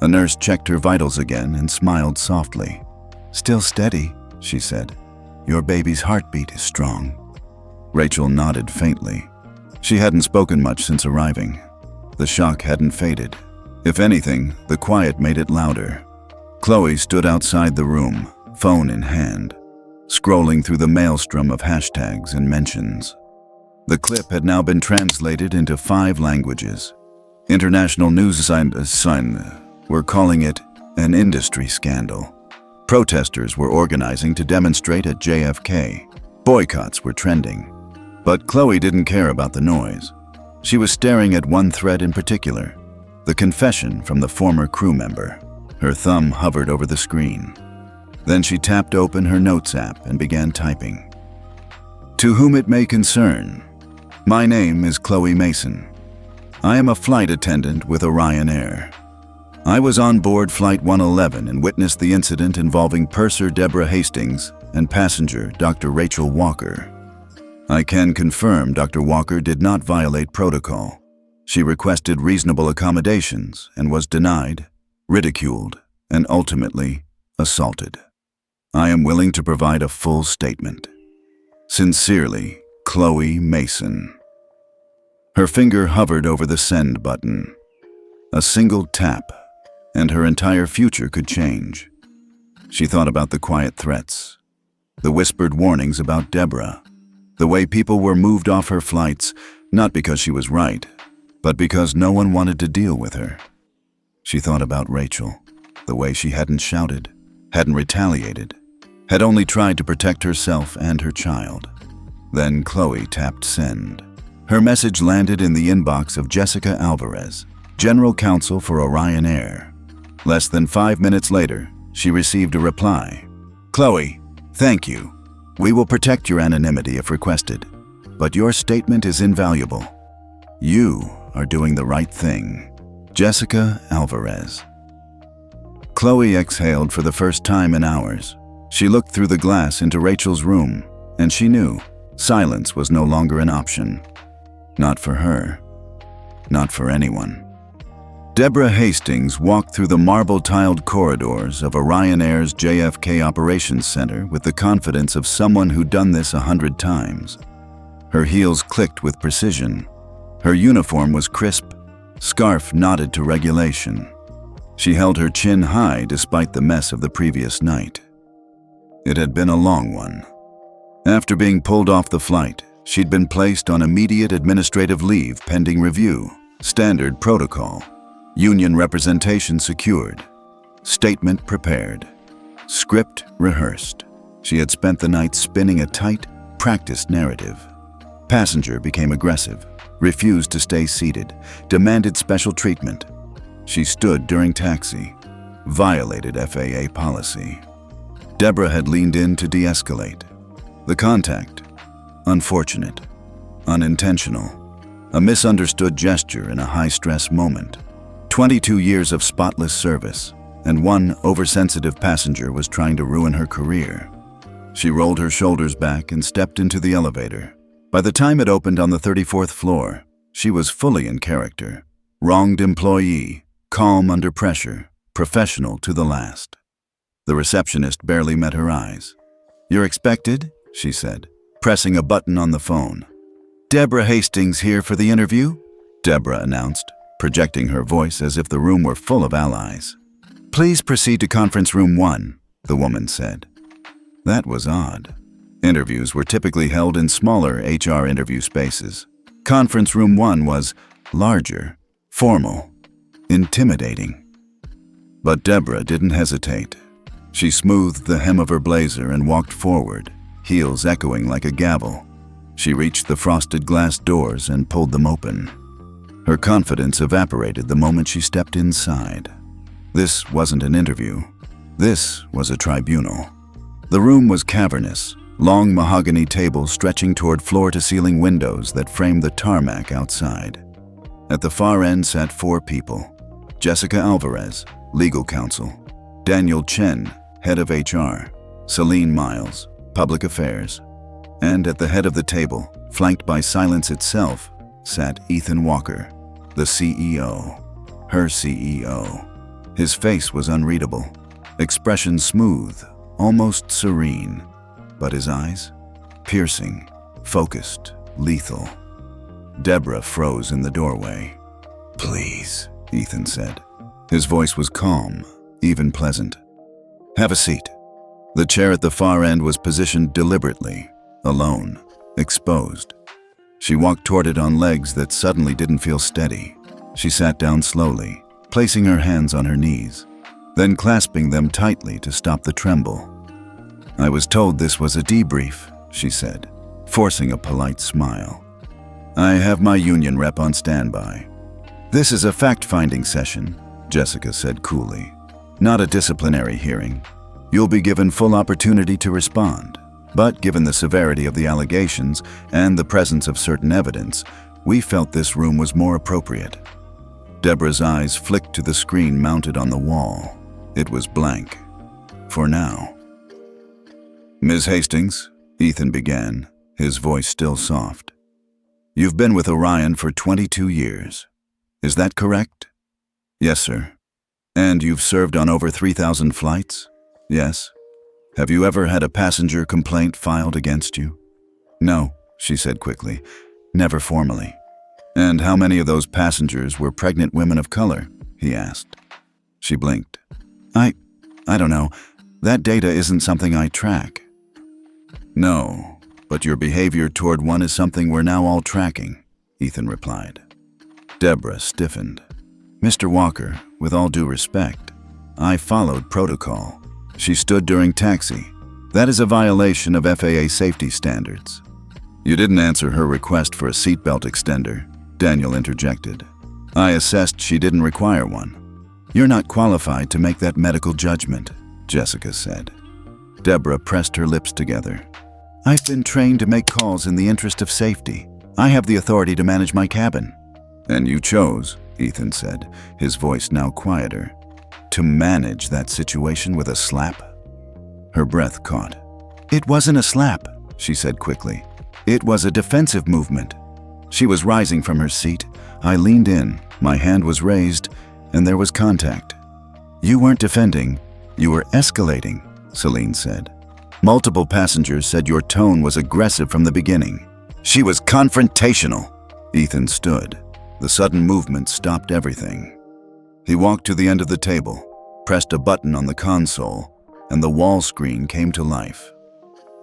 A nurse checked her vitals again and smiled softly. "Still steady," she said. "Your baby's heartbeat is strong." Rachel nodded faintly. She hadn't spoken much since arriving. The shock hadn't faded. If anything, the quiet made it louder. Chloe stood outside the room, phone in hand, scrolling through the maelstrom of hashtags and mentions. The clip had now been translated into 5 languages. International news were calling it an industry scandal. Protesters were organizing to demonstrate at JFK. Boycotts were trending. But Chloe didn't care about the noise. She was staring at one thread in particular, the confession from the former crew member. Her thumb hovered over the screen. Then she tapped open her notes app and began typing. "To whom it may concern, my name is Chloe Mason. I am a flight attendant with Orion Air. I was on board Flight 111 and witnessed the incident involving purser Deborah Hastings and passenger Dr. Rachel Walker. I can confirm Dr. Walker did not violate protocol. She requested reasonable accommodations and was denied, ridiculed, and ultimately assaulted. I am willing to provide a full statement. Sincerely, Chloe Mason." Her finger hovered over the send button. A single tap, and her entire future could change. She thought about the quiet threats, the whispered warnings about Deborah, the way people were moved off her flights, not because she was right, but because no one wanted to deal with her. She thought about Rachel, the way she hadn't shouted, hadn't retaliated, had only tried to protect herself and her child. Then Chloe tapped send. Her message landed in the inbox of Jessica Alvarez, General Counsel for Orion Air. Less than 5 minutes later, she received a reply. "Chloe, thank you. We will protect your anonymity if requested, but your statement is invaluable. You are doing the right thing. Jessica Alvarez." Chloe exhaled for the first time in hours. She looked through the glass into Rachel's room, and she knew silence was no longer an option. Not for her. Not for anyone. Deborah Hastings walked through the marble-tiled corridors of Orion Air's JFK Operations Center with the confidence of someone who'd done this 100 times. Her heels clicked with precision. Her uniform was crisp, scarf knotted to regulation. She held her chin high despite the mess of the previous night. It had been a long one. After being pulled off the flight, she'd been placed on immediate administrative leave pending review, standard protocol. Union representation secured. Statement prepared. Script rehearsed. She had spent the night spinning a tight, practiced narrative. Passenger became aggressive, refused to stay seated, demanded special treatment. She stood during taxi, violated FAA policy. Deborah had leaned in to de-escalate. The contact, unfortunate, unintentional, a misunderstood gesture in a high-stress moment. 22 years of spotless service, and one oversensitive passenger was trying to ruin her career. She rolled her shoulders back and stepped into the elevator. By the time it opened on the 34th floor, she was fully in character. Wronged employee, calm under pressure, professional to the last. The receptionist barely met her eyes. "You're expected," she said, pressing a button on the phone. "Deborah Hastings here for the interview," Deborah announced, projecting her voice as if the room were full of allies. "Please proceed to conference room 1, the woman said. That was odd. Interviews were typically held in smaller HR interview spaces. Conference room 1 was larger, formal, intimidating. But Deborah didn't hesitate. She smoothed the hem of her blazer and walked forward, heels echoing like a gavel. She reached the frosted glass doors and pulled them open. Her confidence evaporated the moment she stepped inside. This wasn't an interview. This was a tribunal. The room was cavernous, long mahogany tables stretching toward floor-to-ceiling windows that framed the tarmac outside. At the far end sat 4 people: Jessica Alvarez, legal counsel; Daniel Chen, head of HR; Celine Miles, public affairs. And at the head of the table, flanked by silence itself, sat Ethan Walker, the CEO, her CEO. His face was unreadable, expression smooth, almost serene, but his eyes? Piercing, focused, lethal. Deborah froze in the doorway. "Please," Ethan said. His voice was calm, even pleasant. "Have a seat." The chair at the far end was positioned deliberately, alone, exposed. She walked toward it on legs that suddenly didn't feel steady. She sat down slowly, placing her hands on her knees, then clasping them tightly to stop the tremble. "I was told this was a debrief," she said, forcing a polite smile. "I have my union rep on standby." "This is a fact-finding session," Jessica said coolly, "not a disciplinary hearing. You'll be given full opportunity to respond. But given the severity of the allegations and the presence of certain evidence, we felt this room was more appropriate." Deborah's eyes flicked to the screen mounted on the wall. It was blank. For now. "Ms. Hastings," Ethan began, his voice still soft. "You've been with Orion for 22 years. Is that correct?" "Yes, sir." "And you've served on over 3,000 flights?" "Yes." "Have you ever had a passenger complaint filed against you?" "No," she said quickly. "Never formally." "And how many of those passengers were pregnant women of color?" he asked. She blinked. I don't know. That data isn't something I track." "No, but your behavior toward one is something we're now all tracking," Ethan replied. Deborah stiffened. "Mr. Walker, with all due respect, I followed protocol." She stood during taxi. "That is a violation of FAA safety standards." "You didn't answer her request for a seatbelt extender," Daniel interjected. "I assessed she didn't require one." "You're not qualified to make that medical judgment," Jessica said. Deborah pressed her lips together. "I've been trained to make calls in the interest of safety. I have the authority to manage my cabin." "And you chose," Ethan said, his voice now quieter, "to manage that situation with a slap?" Her breath caught. "It wasn't a slap," she said quickly. "It was a defensive movement." She was rising from her seat. I leaned in, my hand was raised, and there was contact. "You weren't defending, you were escalating," Celine said. "Multiple passengers said your tone was aggressive from the beginning." "She was confrontational." Ethan stood. The sudden movement stopped everything. He walked to the end of the table, pressed a button on the console, and the wall screen came to life.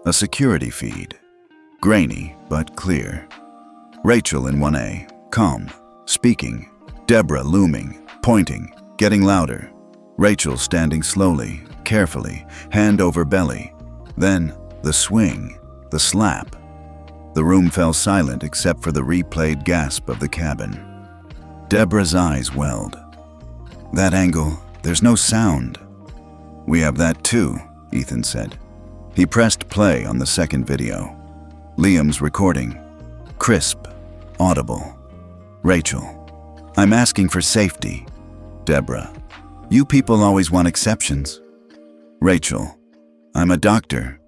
A security feed. Grainy, but clear. Rachel in 1A, calm, speaking. Deborah looming, pointing, getting louder. Rachel standing slowly, carefully, hand over belly. Then, the swing, the slap. The room fell silent except for the replayed gasp of the cabin. Deborah's eyes welled. "That angle, there's no sound." "We have that too," Ethan said. He pressed play on the second video. Liam's recording. Crisp, audible. Rachel. "I'm asking for safety." Deborah. "You people always want exceptions." Rachel. "I'm a doctor."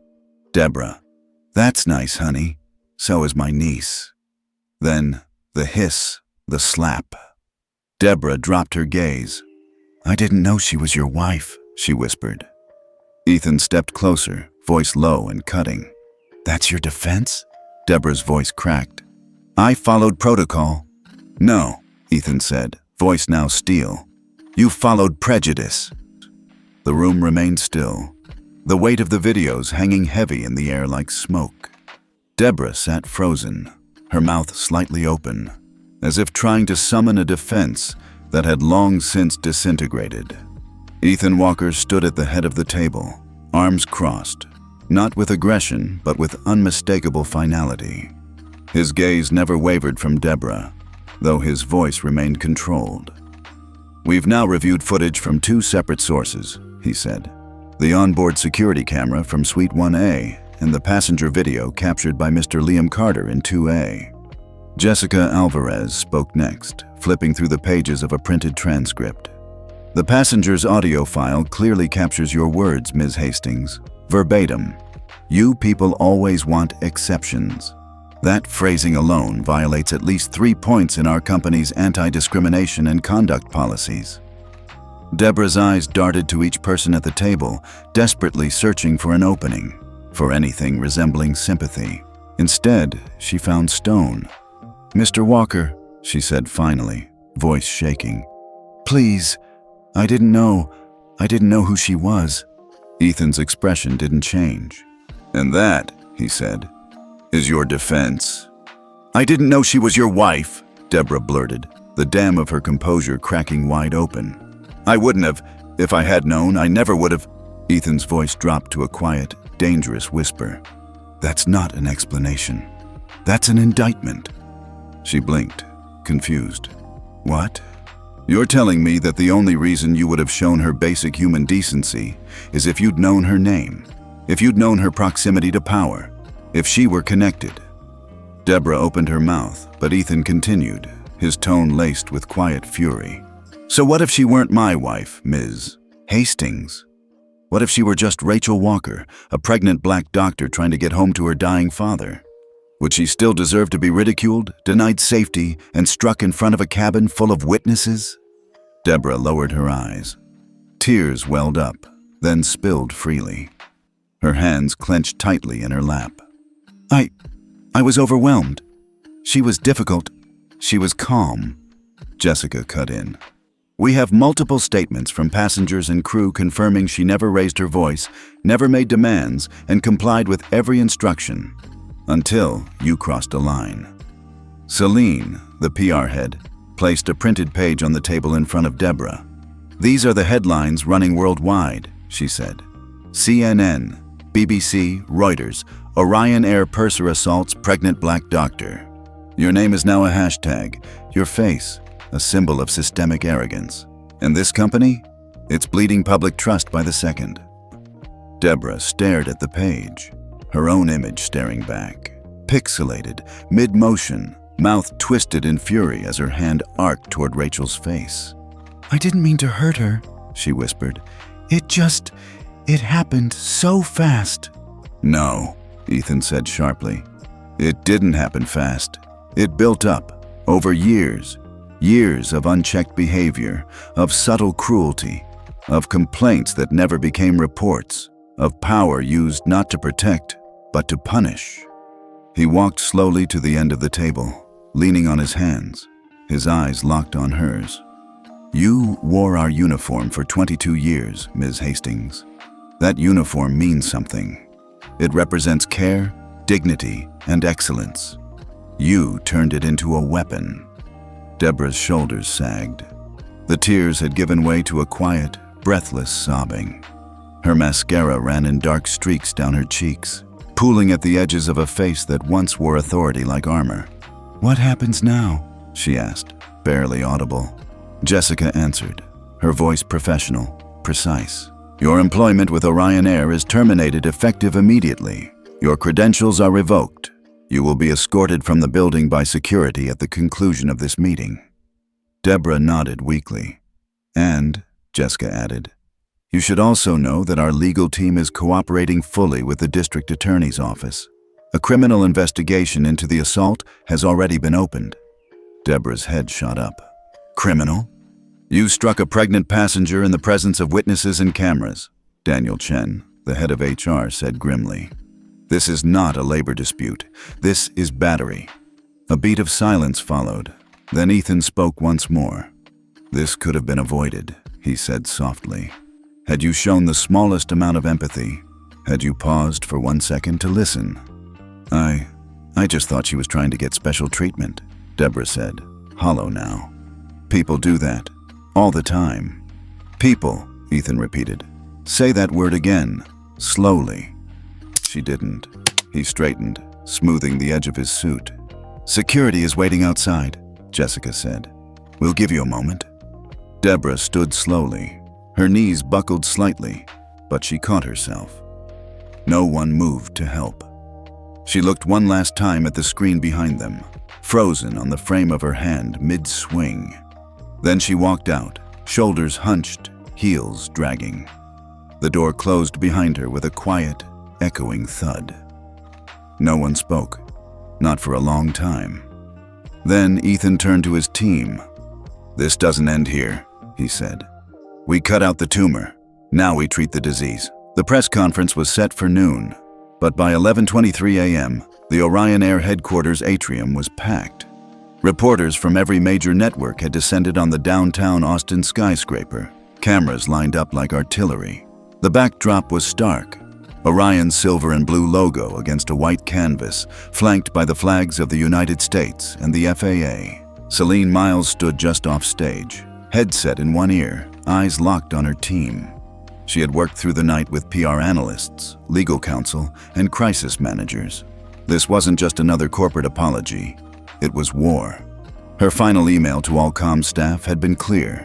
Deborah. "That's nice, honey. So is my niece." Then, the hiss, the slap. Deborah dropped her gaze. "I didn't know she was your wife," she whispered. Ethan stepped closer, voice low and cutting. "That's your defense?" Deborah's voice cracked. "I followed protocol." "No," Ethan said, voice now steel. "You followed prejudice." The room remained still, the weight of the videos hanging heavy in the air like smoke. Deborah sat frozen, her mouth slightly open, as if trying to summon a defense that had long since disintegrated. Ethan Walker stood at the head of the table, arms crossed, not with aggression, but with unmistakable finality. His gaze never wavered from Deborah, though his voice remained controlled. "We've now reviewed footage from 2 separate sources," he said. "The onboard security camera from Suite 1A and the passenger video captured by Mr. Liam Carter in 2A. Jessica Alvarez spoke next, flipping through the pages of a printed transcript. The passenger's audio file clearly captures your words, Ms. Hastings. Verbatim. You people always want exceptions. That phrasing alone violates at least 3 points in our company's anti-discrimination and conduct policies. Deborah's eyes darted to each person at the table, desperately searching for an opening, for anything resembling sympathy. Instead, she found Stone. "Mr. Walker," she said finally, voice shaking. "Please, I didn't know who she was." Ethan's expression didn't change. "And that," he said, "is your defense?" "I didn't know she was your wife," Deborah blurted, the dam of her composure cracking wide open. "I wouldn't have. If I had known, I never would have." Ethan's voice dropped to a quiet, dangerous whisper. "That's not an explanation. That's an indictment." She blinked, confused. "What?" "You're telling me that the only reason you would have shown her basic human decency is if you'd known her name, if you'd known her proximity to power, if she were connected." Deborah opened her mouth, but Ethan continued, his tone laced with quiet fury. "So what if she weren't my wife, Ms. Hastings? What if she were just Rachel Walker, a pregnant black doctor trying to get home to her dying father? Would she still deserve to be ridiculed, denied safety, and struck in front of a cabin full of witnesses?" Deborah lowered her eyes. Tears welled up, then spilled freely. Her hands clenched tightly in her lap. I was overwhelmed. She was difficult. She was calm." Jessica cut in. "We have multiple statements from passengers and crew confirming she never raised her voice, never made demands, and complied with every instruction. Until you crossed a line." Celine, the PR head, placed a printed page on the table in front of Deborah. "These are the headlines running worldwide," she said. "CNN, BBC, Reuters, Orion Air purser assaults pregnant black doctor. Your name is now a hashtag, your face, a symbol of systemic arrogance. And this company? It's bleeding public trust by the second." Deborah stared at the page, her own image staring back, pixelated, mid-motion, mouth twisted in fury as her hand arced toward Rachel's face. "I didn't mean to hurt her," she whispered. It happened so fast." "No," Ethan said sharply. "It didn't happen fast. It built up, over years. Years of unchecked behavior, of subtle cruelty, of complaints that never became reports, of power used not to protect, but to punish." He walked slowly to the end of the table, leaning on his hands, his eyes locked on hers. "You wore our uniform for 22 years, Ms. Hastings. That uniform means something. It represents care, dignity, and excellence. You turned it into a weapon." Deborah's shoulders sagged. The tears had given way to a quiet, breathless sobbing. Her mascara ran in dark streaks down her cheeks, pooling at the edges of a face that once wore authority like armor. "What happens now?" she asked, barely audible. Jessica answered, her voice professional, precise. "Your employment with Orion Air is terminated effective immediately. Your credentials are revoked. You will be escorted from the building by security at the conclusion of this meeting." Deborah nodded weakly. "And," Jessica added, "you should also know that our legal team is cooperating fully with the district attorney's office. A criminal investigation into the assault has already been opened." Deborah's head shot up. "Criminal? You struck a pregnant passenger in the presence of witnesses and cameras," Daniel Chen, the head of HR, said grimly. "This is not a labor dispute. This is battery." A beat of silence followed. Then Ethan spoke once more. "This could have been avoided," he said softly. "Had you shown the smallest amount of empathy, had you paused for 1 second to listen." I just thought she was trying to get special treatment," Deborah said, hollow now. "People do that. All the time." "People," Ethan repeated. "Say that word again, slowly." She didn't. He straightened, smoothing the edge of his suit. "Security is waiting outside," Jessica said. "We'll give you a moment." Deborah stood slowly. Her knees buckled slightly, but she caught herself. No one moved to help. She looked one last time at the screen behind them, frozen on the frame of her hand mid-swing. Then she walked out, shoulders hunched, heels dragging. The door closed behind her with a quiet, echoing thud. No one spoke, not for a long time. Then Ethan turned to his team. "This doesn't end here," he said. "We cut out the tumor. Now we treat the disease." The press conference was set for noon, but by 11:23 a.m., the Orion Air headquarters atrium was packed. Reporters from every major network had descended on the downtown Austin skyscraper, cameras lined up like artillery. The backdrop was stark, Orion's silver and blue logo against a white canvas, flanked by the flags of the United States and the FAA. Celine Miles stood just off stage, headset in one ear, eyes locked on her team. She had worked through the night with PR analysts, legal counsel, and crisis managers. This wasn't just another corporate apology. It was war. Her final email to all comm staff had been clear.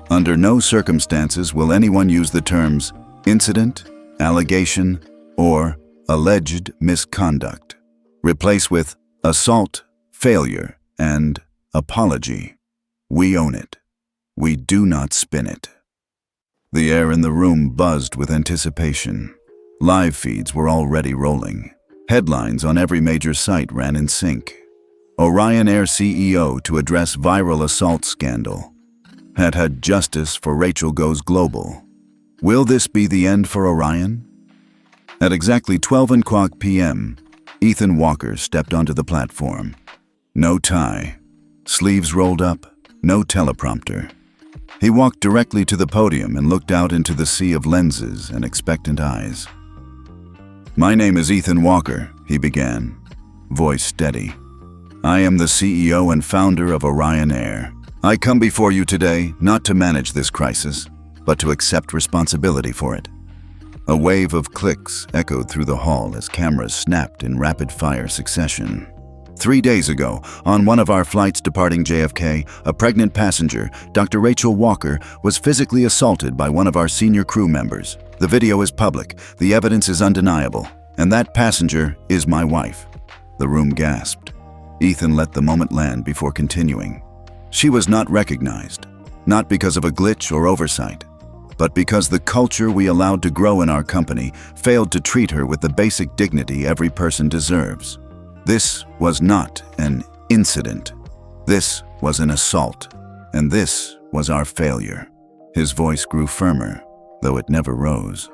Under no circumstances will anyone use the terms incident, allegation, or alleged misconduct. Replace with assault, failure, and apology. We own it. We do not spin it. The air in the room buzzed with anticipation. Live feeds were already rolling. Headlines on every major site ran in sync. Orion Air CEO to address viral assault scandal. Had justice for Rachel goes global. Will this be the end for Orion? At exactly 12:00 p.m., Ethan Walker stepped onto the platform. No tie, sleeves rolled up, no teleprompter. He walked directly to the podium and looked out into the sea of lenses and expectant eyes. "My name is Ethan Walker," he began, voice steady. "I am the CEO and founder of Orion Air. I come before you today not to manage this crisis, but to accept responsibility for it." A wave of clicks echoed through the hall as cameras snapped in rapid-fire succession. 3 days ago, on one of our flights departing JFK, a pregnant passenger, Dr. Rachel Walker, was physically assaulted by one of our senior crew members. The video is public, the evidence is undeniable, and that passenger is my wife. The room gasped. Ethan let the moment land before continuing. She was not recognized, not because of a glitch or oversight, but because the culture we allowed to grow in our company failed to treat her with the basic dignity every person deserves. This was not an incident. This was an assault, and this was our failure. His voice grew firmer, though it never rose.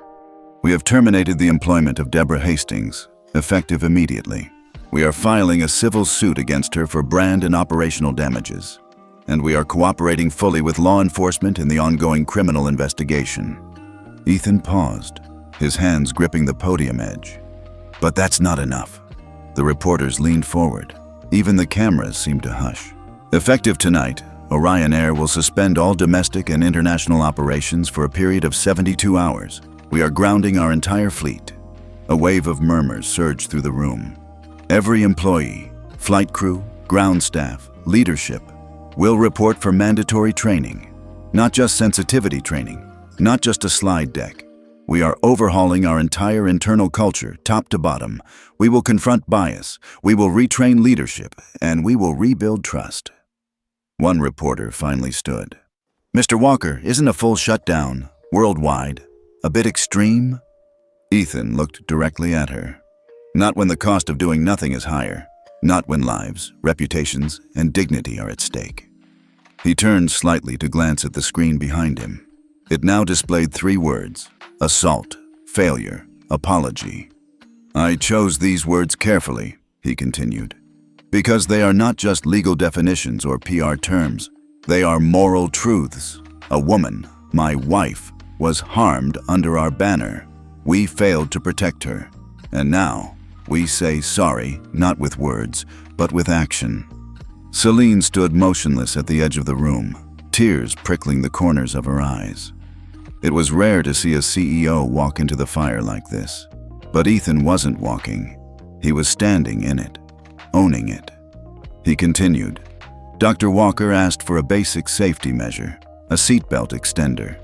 "We have terminated the employment of Deborah Hastings, effective immediately. We are filing a civil suit against her for brand and operational damages, and we are cooperating fully with law enforcement in the ongoing criminal investigation." Ethan paused, his hands gripping the podium edge. But that's not enough. The reporters leaned forward. Even the cameras seemed to hush. "Effective tonight, Orion Air will suspend all domestic and international operations for a period of 72 hours. We are grounding our entire fleet." A wave of murmurs surged through the room. "Every employee, flight crew, ground staff, leadership, will report for mandatory training. Not just sensitivity training, not just a slide deck. We are overhauling our entire internal culture, top to bottom. We will confront bias, we will retrain leadership, and we will rebuild trust." One reporter finally stood. "Mr. Walker, isn't a full shutdown, worldwide, a bit extreme?" Ethan looked directly at her. "Not when the cost of doing nothing is higher. Not when lives, reputations, and dignity are at stake." He turned slightly to glance at the screen behind him. It now displayed 3 words: assault, failure, apology. "I chose these words carefully," he continued, "because they are not just legal definitions or PR terms. They are moral truths. A woman, my wife, was harmed under our banner. We failed to protect her. And now, we say sorry, not with words, but with action." Celine stood motionless at the edge of the room, tears prickling the corners of her eyes. It was rare to see a CEO walk into the fire like this. But Ethan wasn't walking. He was standing in it, owning it. He continued. Dr. Walker asked for a basic safety measure, a seatbelt extender.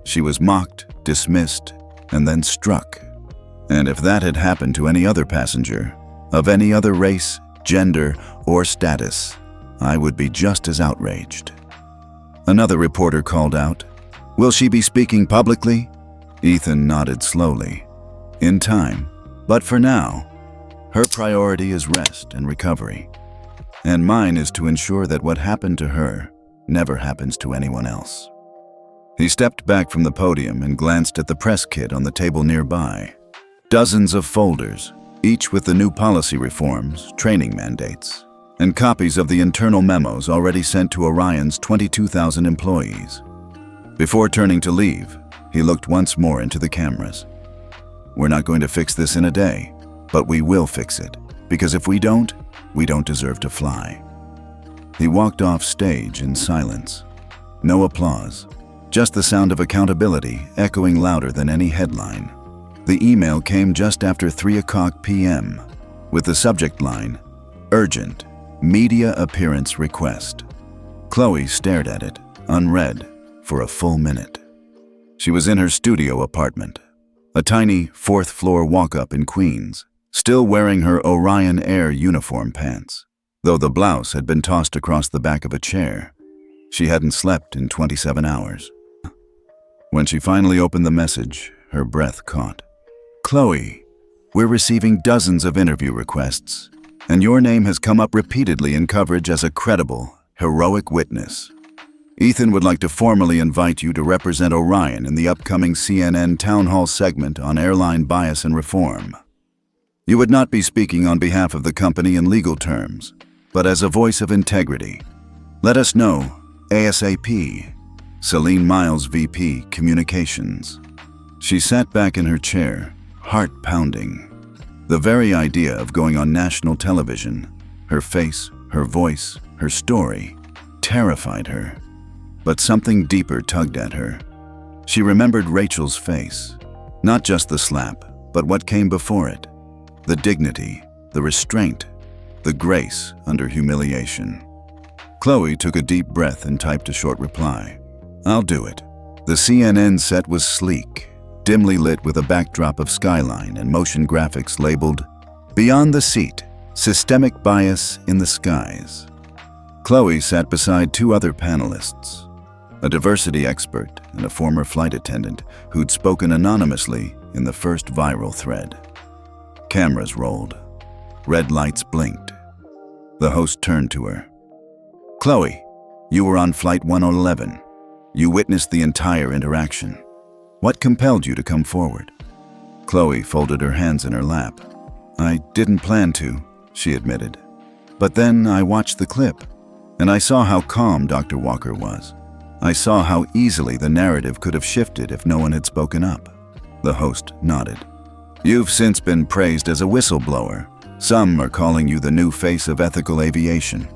She was mocked, dismissed, and then struck. And if that had happened to any other passenger, of any other race, gender, or status, I would be just as outraged. Another reporter called out, "Will she be speaking publicly?" Ethan nodded slowly. In time, but for now, her priority is rest and recovery. And mine is to ensure that what happened to her never happens to anyone else. He stepped back from the podium and glanced at the press kit on the table nearby. Dozens of folders, each with the new policy reforms, training mandates, and copies of the internal memos already sent to Orion's 22,000 employees. Before turning to leave, he looked once more into the cameras. "We're not going to fix this in a day, but we will fix it, because if we don't deserve to fly." He walked off stage in silence. No applause, just the sound of accountability echoing louder than any headline. The email came just after 3:00 p.m. with the subject line, "Urgent, media appearance request." Chloe stared at it, unread, for a full minute. She was in her studio apartment, a tiny fourth-floor walk-up in Queens, still wearing her Orion Air uniform pants, though the blouse had been tossed across the back of a chair. She hadn't slept in 27 hours. When she finally opened the message, her breath caught. "Chloe, we're receiving dozens of interview requests, and your name has come up repeatedly in coverage as a credible, heroic witness. Ethan would like to formally invite you to represent Orion in the upcoming CNN Town Hall segment on airline bias and reform. You would not be speaking on behalf of the company in legal terms, but as a voice of integrity. Let us know, ASAP. Celine Miles, VP, Communications." She sat back in her chair, heart pounding. The very idea of going on national television, her face, her voice, her story, terrified her. But something deeper tugged at her. She remembered Rachel's face, not just the slap, but what came before it. The dignity, the restraint, the grace under humiliation. Chloe took a deep breath and typed a short reply. "I'll do it." The CNN set was sleek, dimly lit with a backdrop of skyline and motion graphics labeled, "Beyond the Seat, Systemic Bias in the Skies." Chloe sat beside two other panelists, a diversity expert and a former flight attendant who'd spoken anonymously in the first viral thread. Cameras rolled. Red lights blinked. The host turned to her. "Chloe, you were on Flight 111. You witnessed the entire interaction. What compelled you to come forward?" Chloe folded her hands in her lap. "I didn't plan to," she admitted. "But then I watched the clip, and I saw how calm Dr. Walker was. I saw how easily the narrative could have shifted if no one had spoken up." The host nodded. "You've since been praised as a whistleblower. Some are calling you the new face of ethical aviation.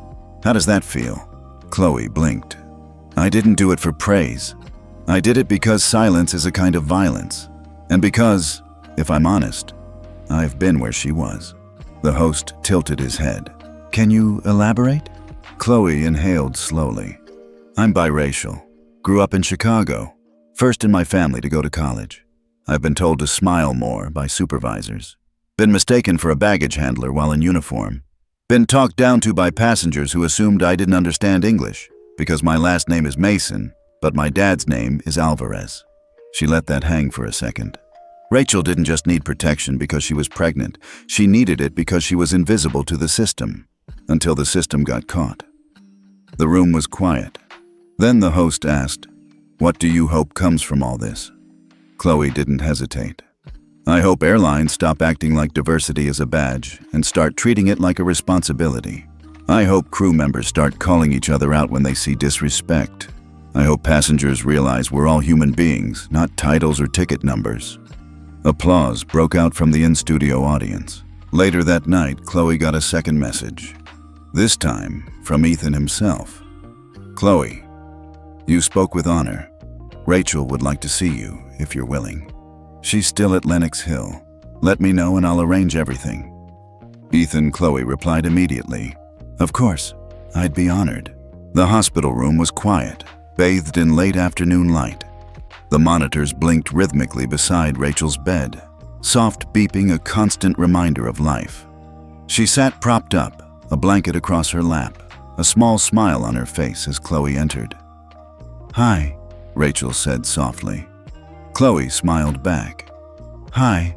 How does that feel?" Chloe blinked. "I didn't do it for praise. I did it because silence is a kind of violence. And because, if I'm honest, I've been where she was." The host tilted his head. "Can you elaborate?" Chloe inhaled slowly. "I'm biracial. Grew up in Chicago. First in my family to go to college. I've been told to smile more by supervisors. Been mistaken for a baggage handler while in uniform. Been talked down to by passengers who assumed I didn't understand English because my last name is Mason, but my dad's name is Alvarez." She let that hang for a second. Rachel didn't just need protection because she was pregnant. She needed it because she was invisible to the system, until the system got caught. The room was quiet. Then the host asked, "What do you hope comes from all this?" Chloe didn't hesitate. "I hope airlines stop acting like diversity is a badge and start treating it like a responsibility. I hope crew members start calling each other out when they see disrespect. I hope passengers realize we're all human beings, not titles or ticket numbers." Applause broke out from the in-studio audience. Later that night, Chloe got a second message, this time from Ethan himself. "Chloe, you spoke with honor. Rachel would like to see you, if you're willing. She's still at Lenox Hill. Let me know and I'll arrange everything." Ethan Chloe replied immediately, "Of course, I'd be honored." The hospital room was quiet, bathed in late afternoon light. The monitors blinked rhythmically beside Rachel's bed, soft beeping a constant reminder of life. She sat propped up, a blanket across her lap, a small smile on her face as Chloe entered. "Hi," Rachel said softly. Chloe smiled back. "Hi."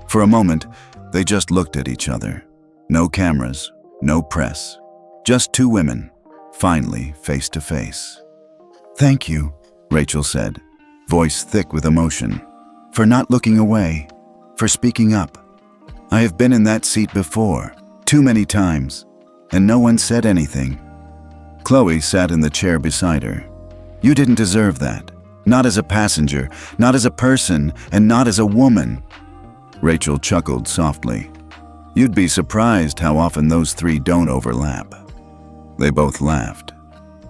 For a moment, they just looked at each other. No cameras, no press. Just two women, finally face to face. "Thank you," Rachel said, voice thick with emotion, "for not looking away, for speaking up. I have been in that seat before, too many times, and no one said anything." Chloe sat in the chair beside her. "You didn't deserve that. Not as a passenger, not as a person, and not as a woman." Rachel chuckled softly. "You'd be surprised how often those three don't overlap." They both laughed.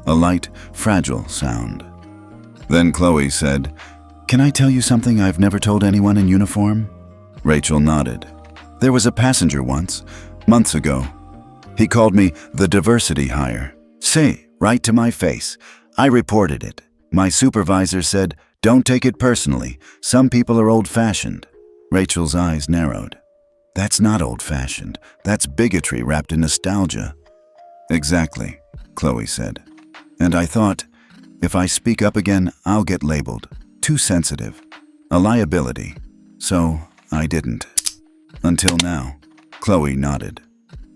A light, fragile sound. Then Chloe said, "Can I tell you something I've never told anyone in uniform?" Rachel nodded. "There was a passenger once, months ago. He called me the diversity hire. Say, right to my face. I reported it. My supervisor said, 'Don't take it personally. Some people are old-fashioned.'" Rachel's eyes narrowed. "That's not old-fashioned. That's bigotry wrapped in nostalgia." "Exactly," Chloe said. "And I thought, if I speak up again, I'll get labeled too sensitive, a liability. So I didn't. Until now." Chloe nodded.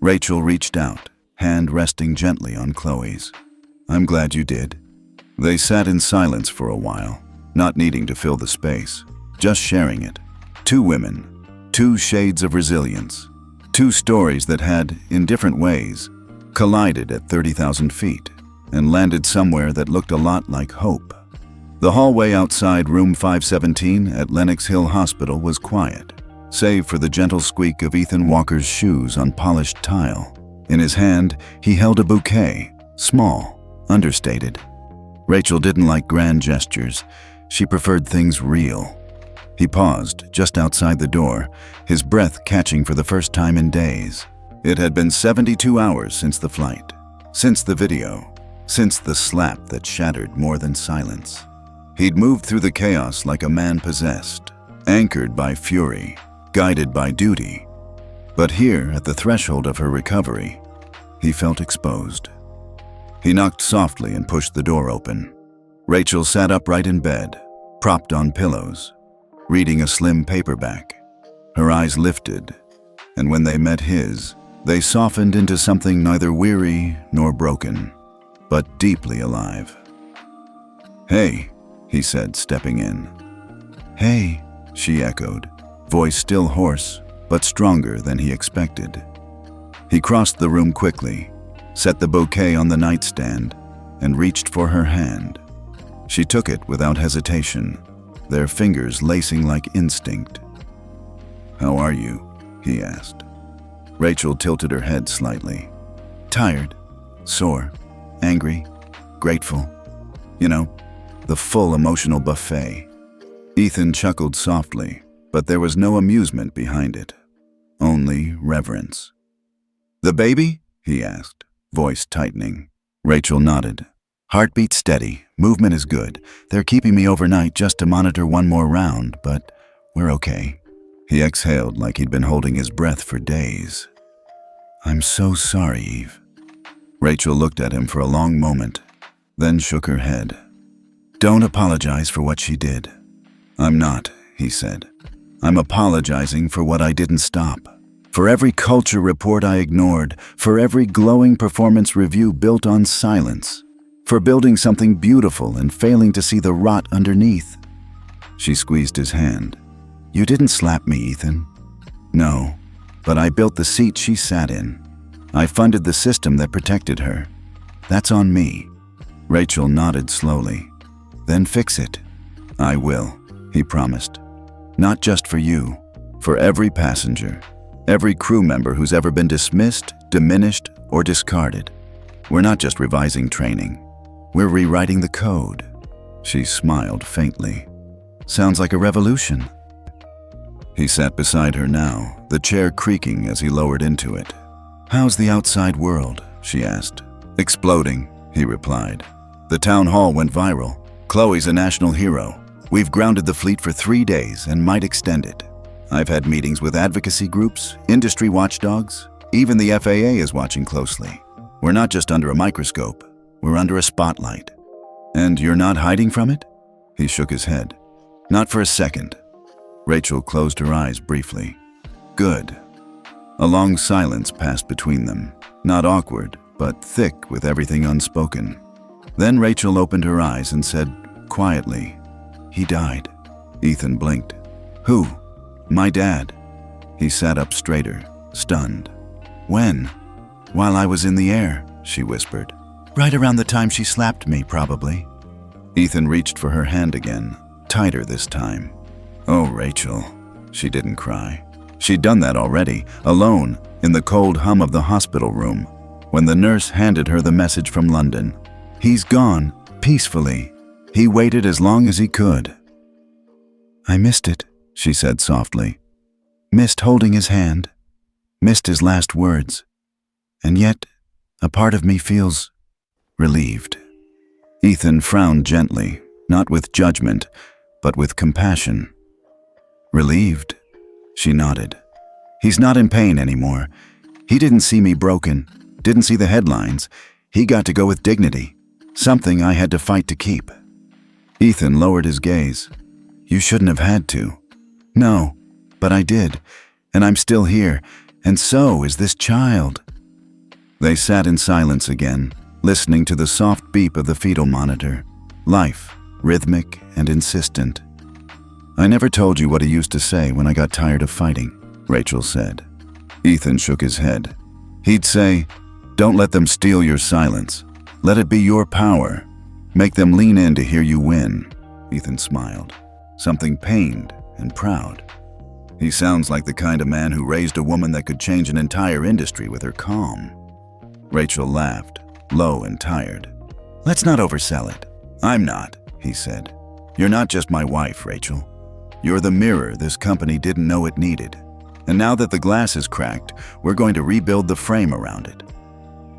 Rachel reached out, hand resting gently on Chloe's. "I'm glad you did." They sat in silence for a while, not needing to fill the space, just sharing it. Two women, two shades of resilience, two stories that had, in different ways, collided at 30,000 feet and landed somewhere that looked a lot like hope. The hallway outside room 517 at Lenox Hill Hospital was quiet, save for the gentle squeak of Ethan Walker's shoes on polished tile. In his hand, he held a bouquet, small, understated. Rachel didn't like grand gestures. She preferred things real. He paused just outside the door, his breath catching for the first time in days. It had been 72 hours since the flight, since the video, since the slap that shattered more than silence. He'd moved through the chaos like a man possessed, anchored by fury, guided by duty. But here, at the threshold of her recovery, he felt exposed. He knocked softly and pushed the door open. Rachel sat upright in bed, propped on pillows, reading a slim paperback. Her eyes lifted, and when they met his, they softened into something neither weary nor broken, but deeply alive. "Hey," he said, stepping in. "Hey," she echoed, voice still hoarse, but stronger than he expected. He crossed the room quickly, set the bouquet on the nightstand, and reached for her hand. She took it without hesitation, their fingers lacing like instinct. "How are you?" he asked. Rachel tilted her head slightly. "Tired, sore, angry, grateful. You know, the full emotional buffet." Ethan chuckled softly, but there was no amusement behind it, only reverence. "The baby?" he asked, voice tightening. Rachel nodded. "Heartbeat steady, movement is good. They're keeping me overnight just to monitor one more round, but we're okay." He exhaled like he'd been holding his breath for days. "I'm so sorry, Eve." Rachel looked at him for a long moment, then shook her head. "Don't apologize for what she did." "I'm not," he said. "I'm apologizing for what I didn't stop. For every culture report I ignored, for every glowing performance review built on silence, for building something beautiful and failing to see the rot underneath." She squeezed his hand. "You didn't slap me, Ethan." "No, but I built the seat she sat in. I funded the system that protected her. That's on me." Rachel nodded slowly. "Then fix it." "I will," he promised. "Not just for you, for every passenger. Every crew member who's ever been dismissed, diminished, or discarded. We're not just revising training. We're rewriting the code." She smiled faintly. "Sounds like a revolution." He sat beside her now, the chair creaking as he lowered into it. "How's the outside world?" she asked. "Exploding," he replied. "The town hall went viral. Chloe's a national hero. We've grounded the fleet for 3 days and might extend it. I've had meetings with advocacy groups, industry watchdogs. Even the FAA is watching closely. We're not just under a microscope, we're under a spotlight. And you're not hiding from it? He shook his head. Not for a second. Rachel closed her eyes briefly. Good. A long silence passed between them, not awkward, but thick with everything unspoken. Then Rachel opened her eyes and said quietly, "He died." Ethan blinked. "Who?" "My dad." He sat up straighter, stunned. "When?" "While I was in the air," she whispered. "Right around the time she slapped me, probably." Ethan reached for her hand again, tighter this time. "Oh, Rachel." She didn't cry. She'd done that already, alone, in the cold hum of the hospital room, when the nurse handed her the message from London. "He's gone, peacefully. He waited as long as he could." "I missed it," she said softly. "Missed holding his hand. Missed his last words. And yet, a part of me feels relieved." Ethan frowned gently, not with judgment, but with compassion. "Relieved?" She nodded. "He's not in pain anymore. He didn't see me broken, didn't see the headlines. He got to go with dignity, something I had to fight to keep." Ethan lowered his gaze. "You shouldn't have had to." "No, but I did, and I'm still here, and so is this child." They sat in silence again, listening to the soft beep of the fetal monitor. Life, rhythmic and insistent. "I never told you what he used to say when I got tired of fighting," Rachel said. Ethan shook his head. He'd say, "Don't let them steal your silence. Let it be your power. Make them lean in to hear you win." Ethan smiled, something pained and proud. "He sounds like the kind of man who raised a woman that could change an entire industry with her calm." Rachel laughed, low and tired. "Let's not oversell it." "I'm not," he said. "You're not just my wife, Rachel. You're the mirror this company didn't know it needed. And now that the glass is cracked, we're going to rebuild the frame around it."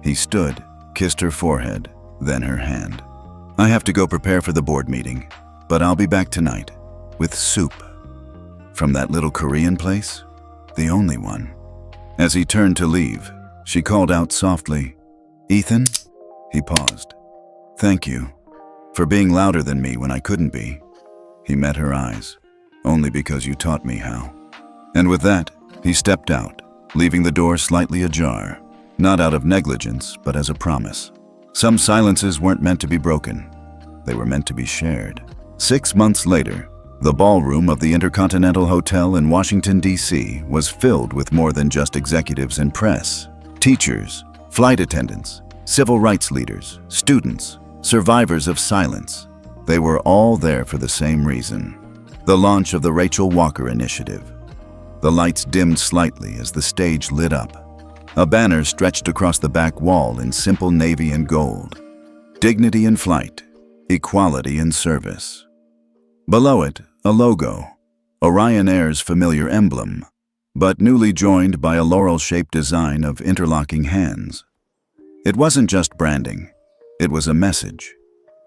He stood, kissed her forehead, then her hand. "I have to go prepare for the board meeting, but I'll be back tonight, with soup." "From that little Korean place?" "The only one." As he turned to leave, she called out softly, "Ethan?" He paused. "Thank you, for being louder than me when I couldn't be." He met her eyes. "Only because you taught me how." And with that, he stepped out, leaving the door slightly ajar, not out of negligence, but as a promise. Some silences weren't meant to be broken. They were meant to be shared. 6 months later, the ballroom of the Intercontinental Hotel in Washington, D.C. was filled with more than just executives and press. Teachers, flight attendants, civil rights leaders, students, survivors of silence. They were all there for the same reason: the launch of the Rachel Walker Initiative. The lights dimmed slightly as the stage lit up. A banner stretched across the back wall in simple navy and gold. "Dignity in flight, equality in service." Below it, a logo, Orion Air's familiar emblem, but newly joined by a laurel-shaped design of interlocking hands. It wasn't just branding, it was a message.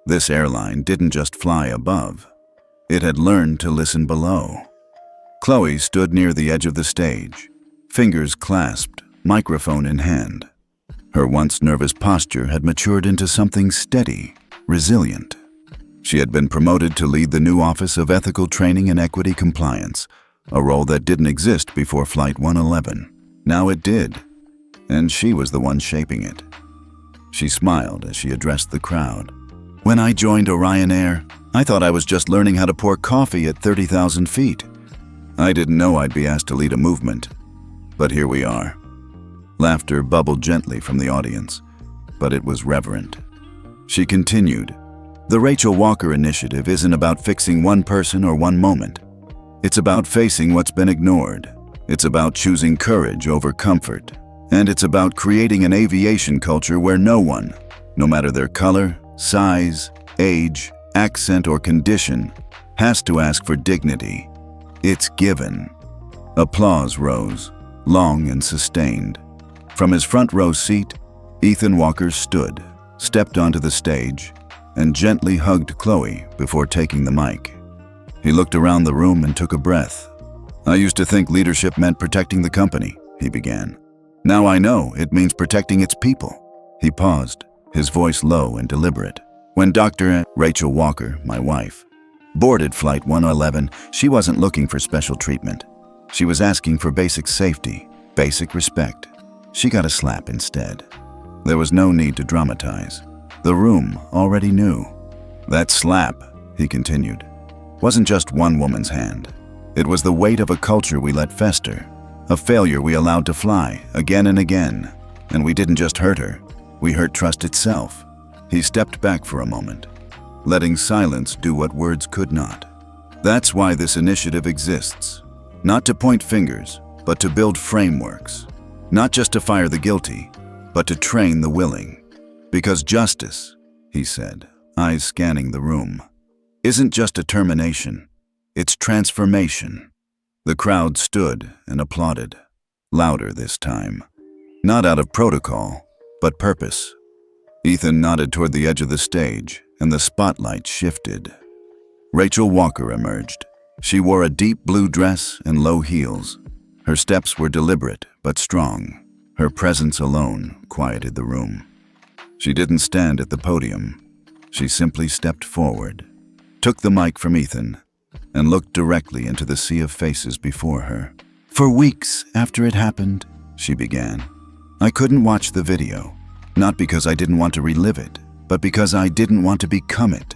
This airline didn't just fly above. It had learned to listen below. Chloe stood near the edge of the stage, fingers clasped, microphone in hand. Her once nervous posture had matured into something steady, resilient. She had been promoted to lead the new Office of Ethical Training and Equity Compliance, a role that didn't exist before Flight 111. Now it did, and she was the one shaping it. She smiled as she addressed the crowd. "When I joined Orion Air, I thought I was just learning how to pour coffee at 30,000 feet. I didn't know I'd be asked to lead a movement. But here we are." Laughter bubbled gently from the audience, but it was reverent. She continued, "The Rachel Walker Initiative isn't about fixing one person or one moment. It's about facing what's been ignored. It's about choosing courage over comfort. And it's about creating an aviation culture where no one, no matter their color, size, age, accent, or condition, has to ask for dignity. It's given." Applause rose, long and sustained. From his front row seat, Ethan Walker stood, stepped onto the stage, and gently hugged Chloe before taking the mic. He looked around the room and took a breath. "I used to think leadership meant protecting the company," he began. Now I know it means protecting its people." He paused, his voice low and deliberate. "When Dr. Rachel Walker, my wife, boarded Flight 111, she wasn't looking for special treatment. She was asking for basic safety, basic respect. She got a slap instead. There was no need to dramatize. The room already knew. That slap," he continued, "wasn't just one woman's hand. It was the weight of a culture we let fester, a failure we allowed to fly again and again. And we didn't just hurt her, we hurt trust itself." He stepped back for a moment, letting silence do what words could not. "That's why this initiative exists. Not to point fingers, but to build frameworks. Not just to fire the guilty, but to train the willing. Because justice," he said, eyes scanning the room, "isn't just a termination, it's transformation." The crowd stood and applauded, louder this time. Not out of protocol, but purpose. Ethan nodded toward the edge of the stage, and the spotlight shifted. Rachel Walker emerged. She wore a deep blue dress and low heels. Her steps were deliberate but strong. Her presence alone quieted the room. She didn't stand at the podium. She simply stepped forward, took the mic from Ethan, and looked directly into the sea of faces before her. "For weeks after it happened," she began, "I couldn't watch the video. Not because I didn't want to relive it, but because I didn't want to become it."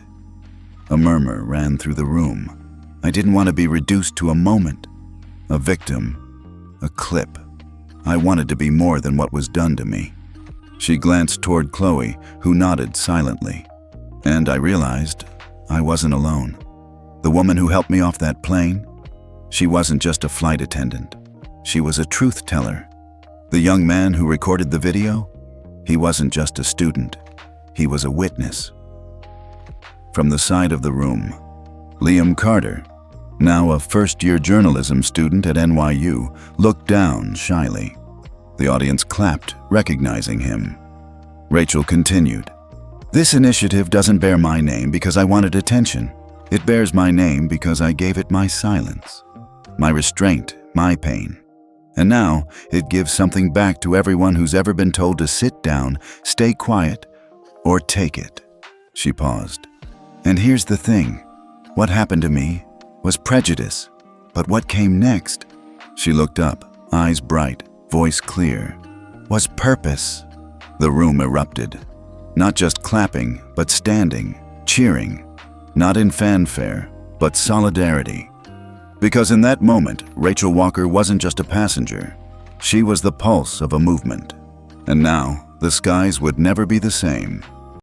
A murmur ran through the room. "I didn't want to be reduced to a moment, a victim, a clip. I wanted to be more than what was done to me." She glanced toward Chloe, who nodded silently. And I realized I wasn't alone. The woman who helped me off that plane, she wasn't just a flight attendant. She was a truth teller. The young man who recorded the video, he wasn't just a student. He was a witness. From the side of the room, Liam Carter, now a first-year journalism student at NYU, looked down shyly. The audience clapped, recognizing him. Rachel continued, "This initiative doesn't bear my name because I wanted attention. It bears my name because I gave it my silence, my restraint, my pain. And now it gives something back to everyone who's ever been told to sit down, stay quiet, or take it." She paused. "And here's the thing. What happened to me was prejudice. But what came next," she looked up, eyes bright, voice clear, "was purpose." The room erupted. Not just clapping, but standing, cheering. Not in fanfare, but solidarity. Because in that moment, Rachel Walker wasn't just a passenger. She was the pulse of a movement. And now, the skies would never be the same.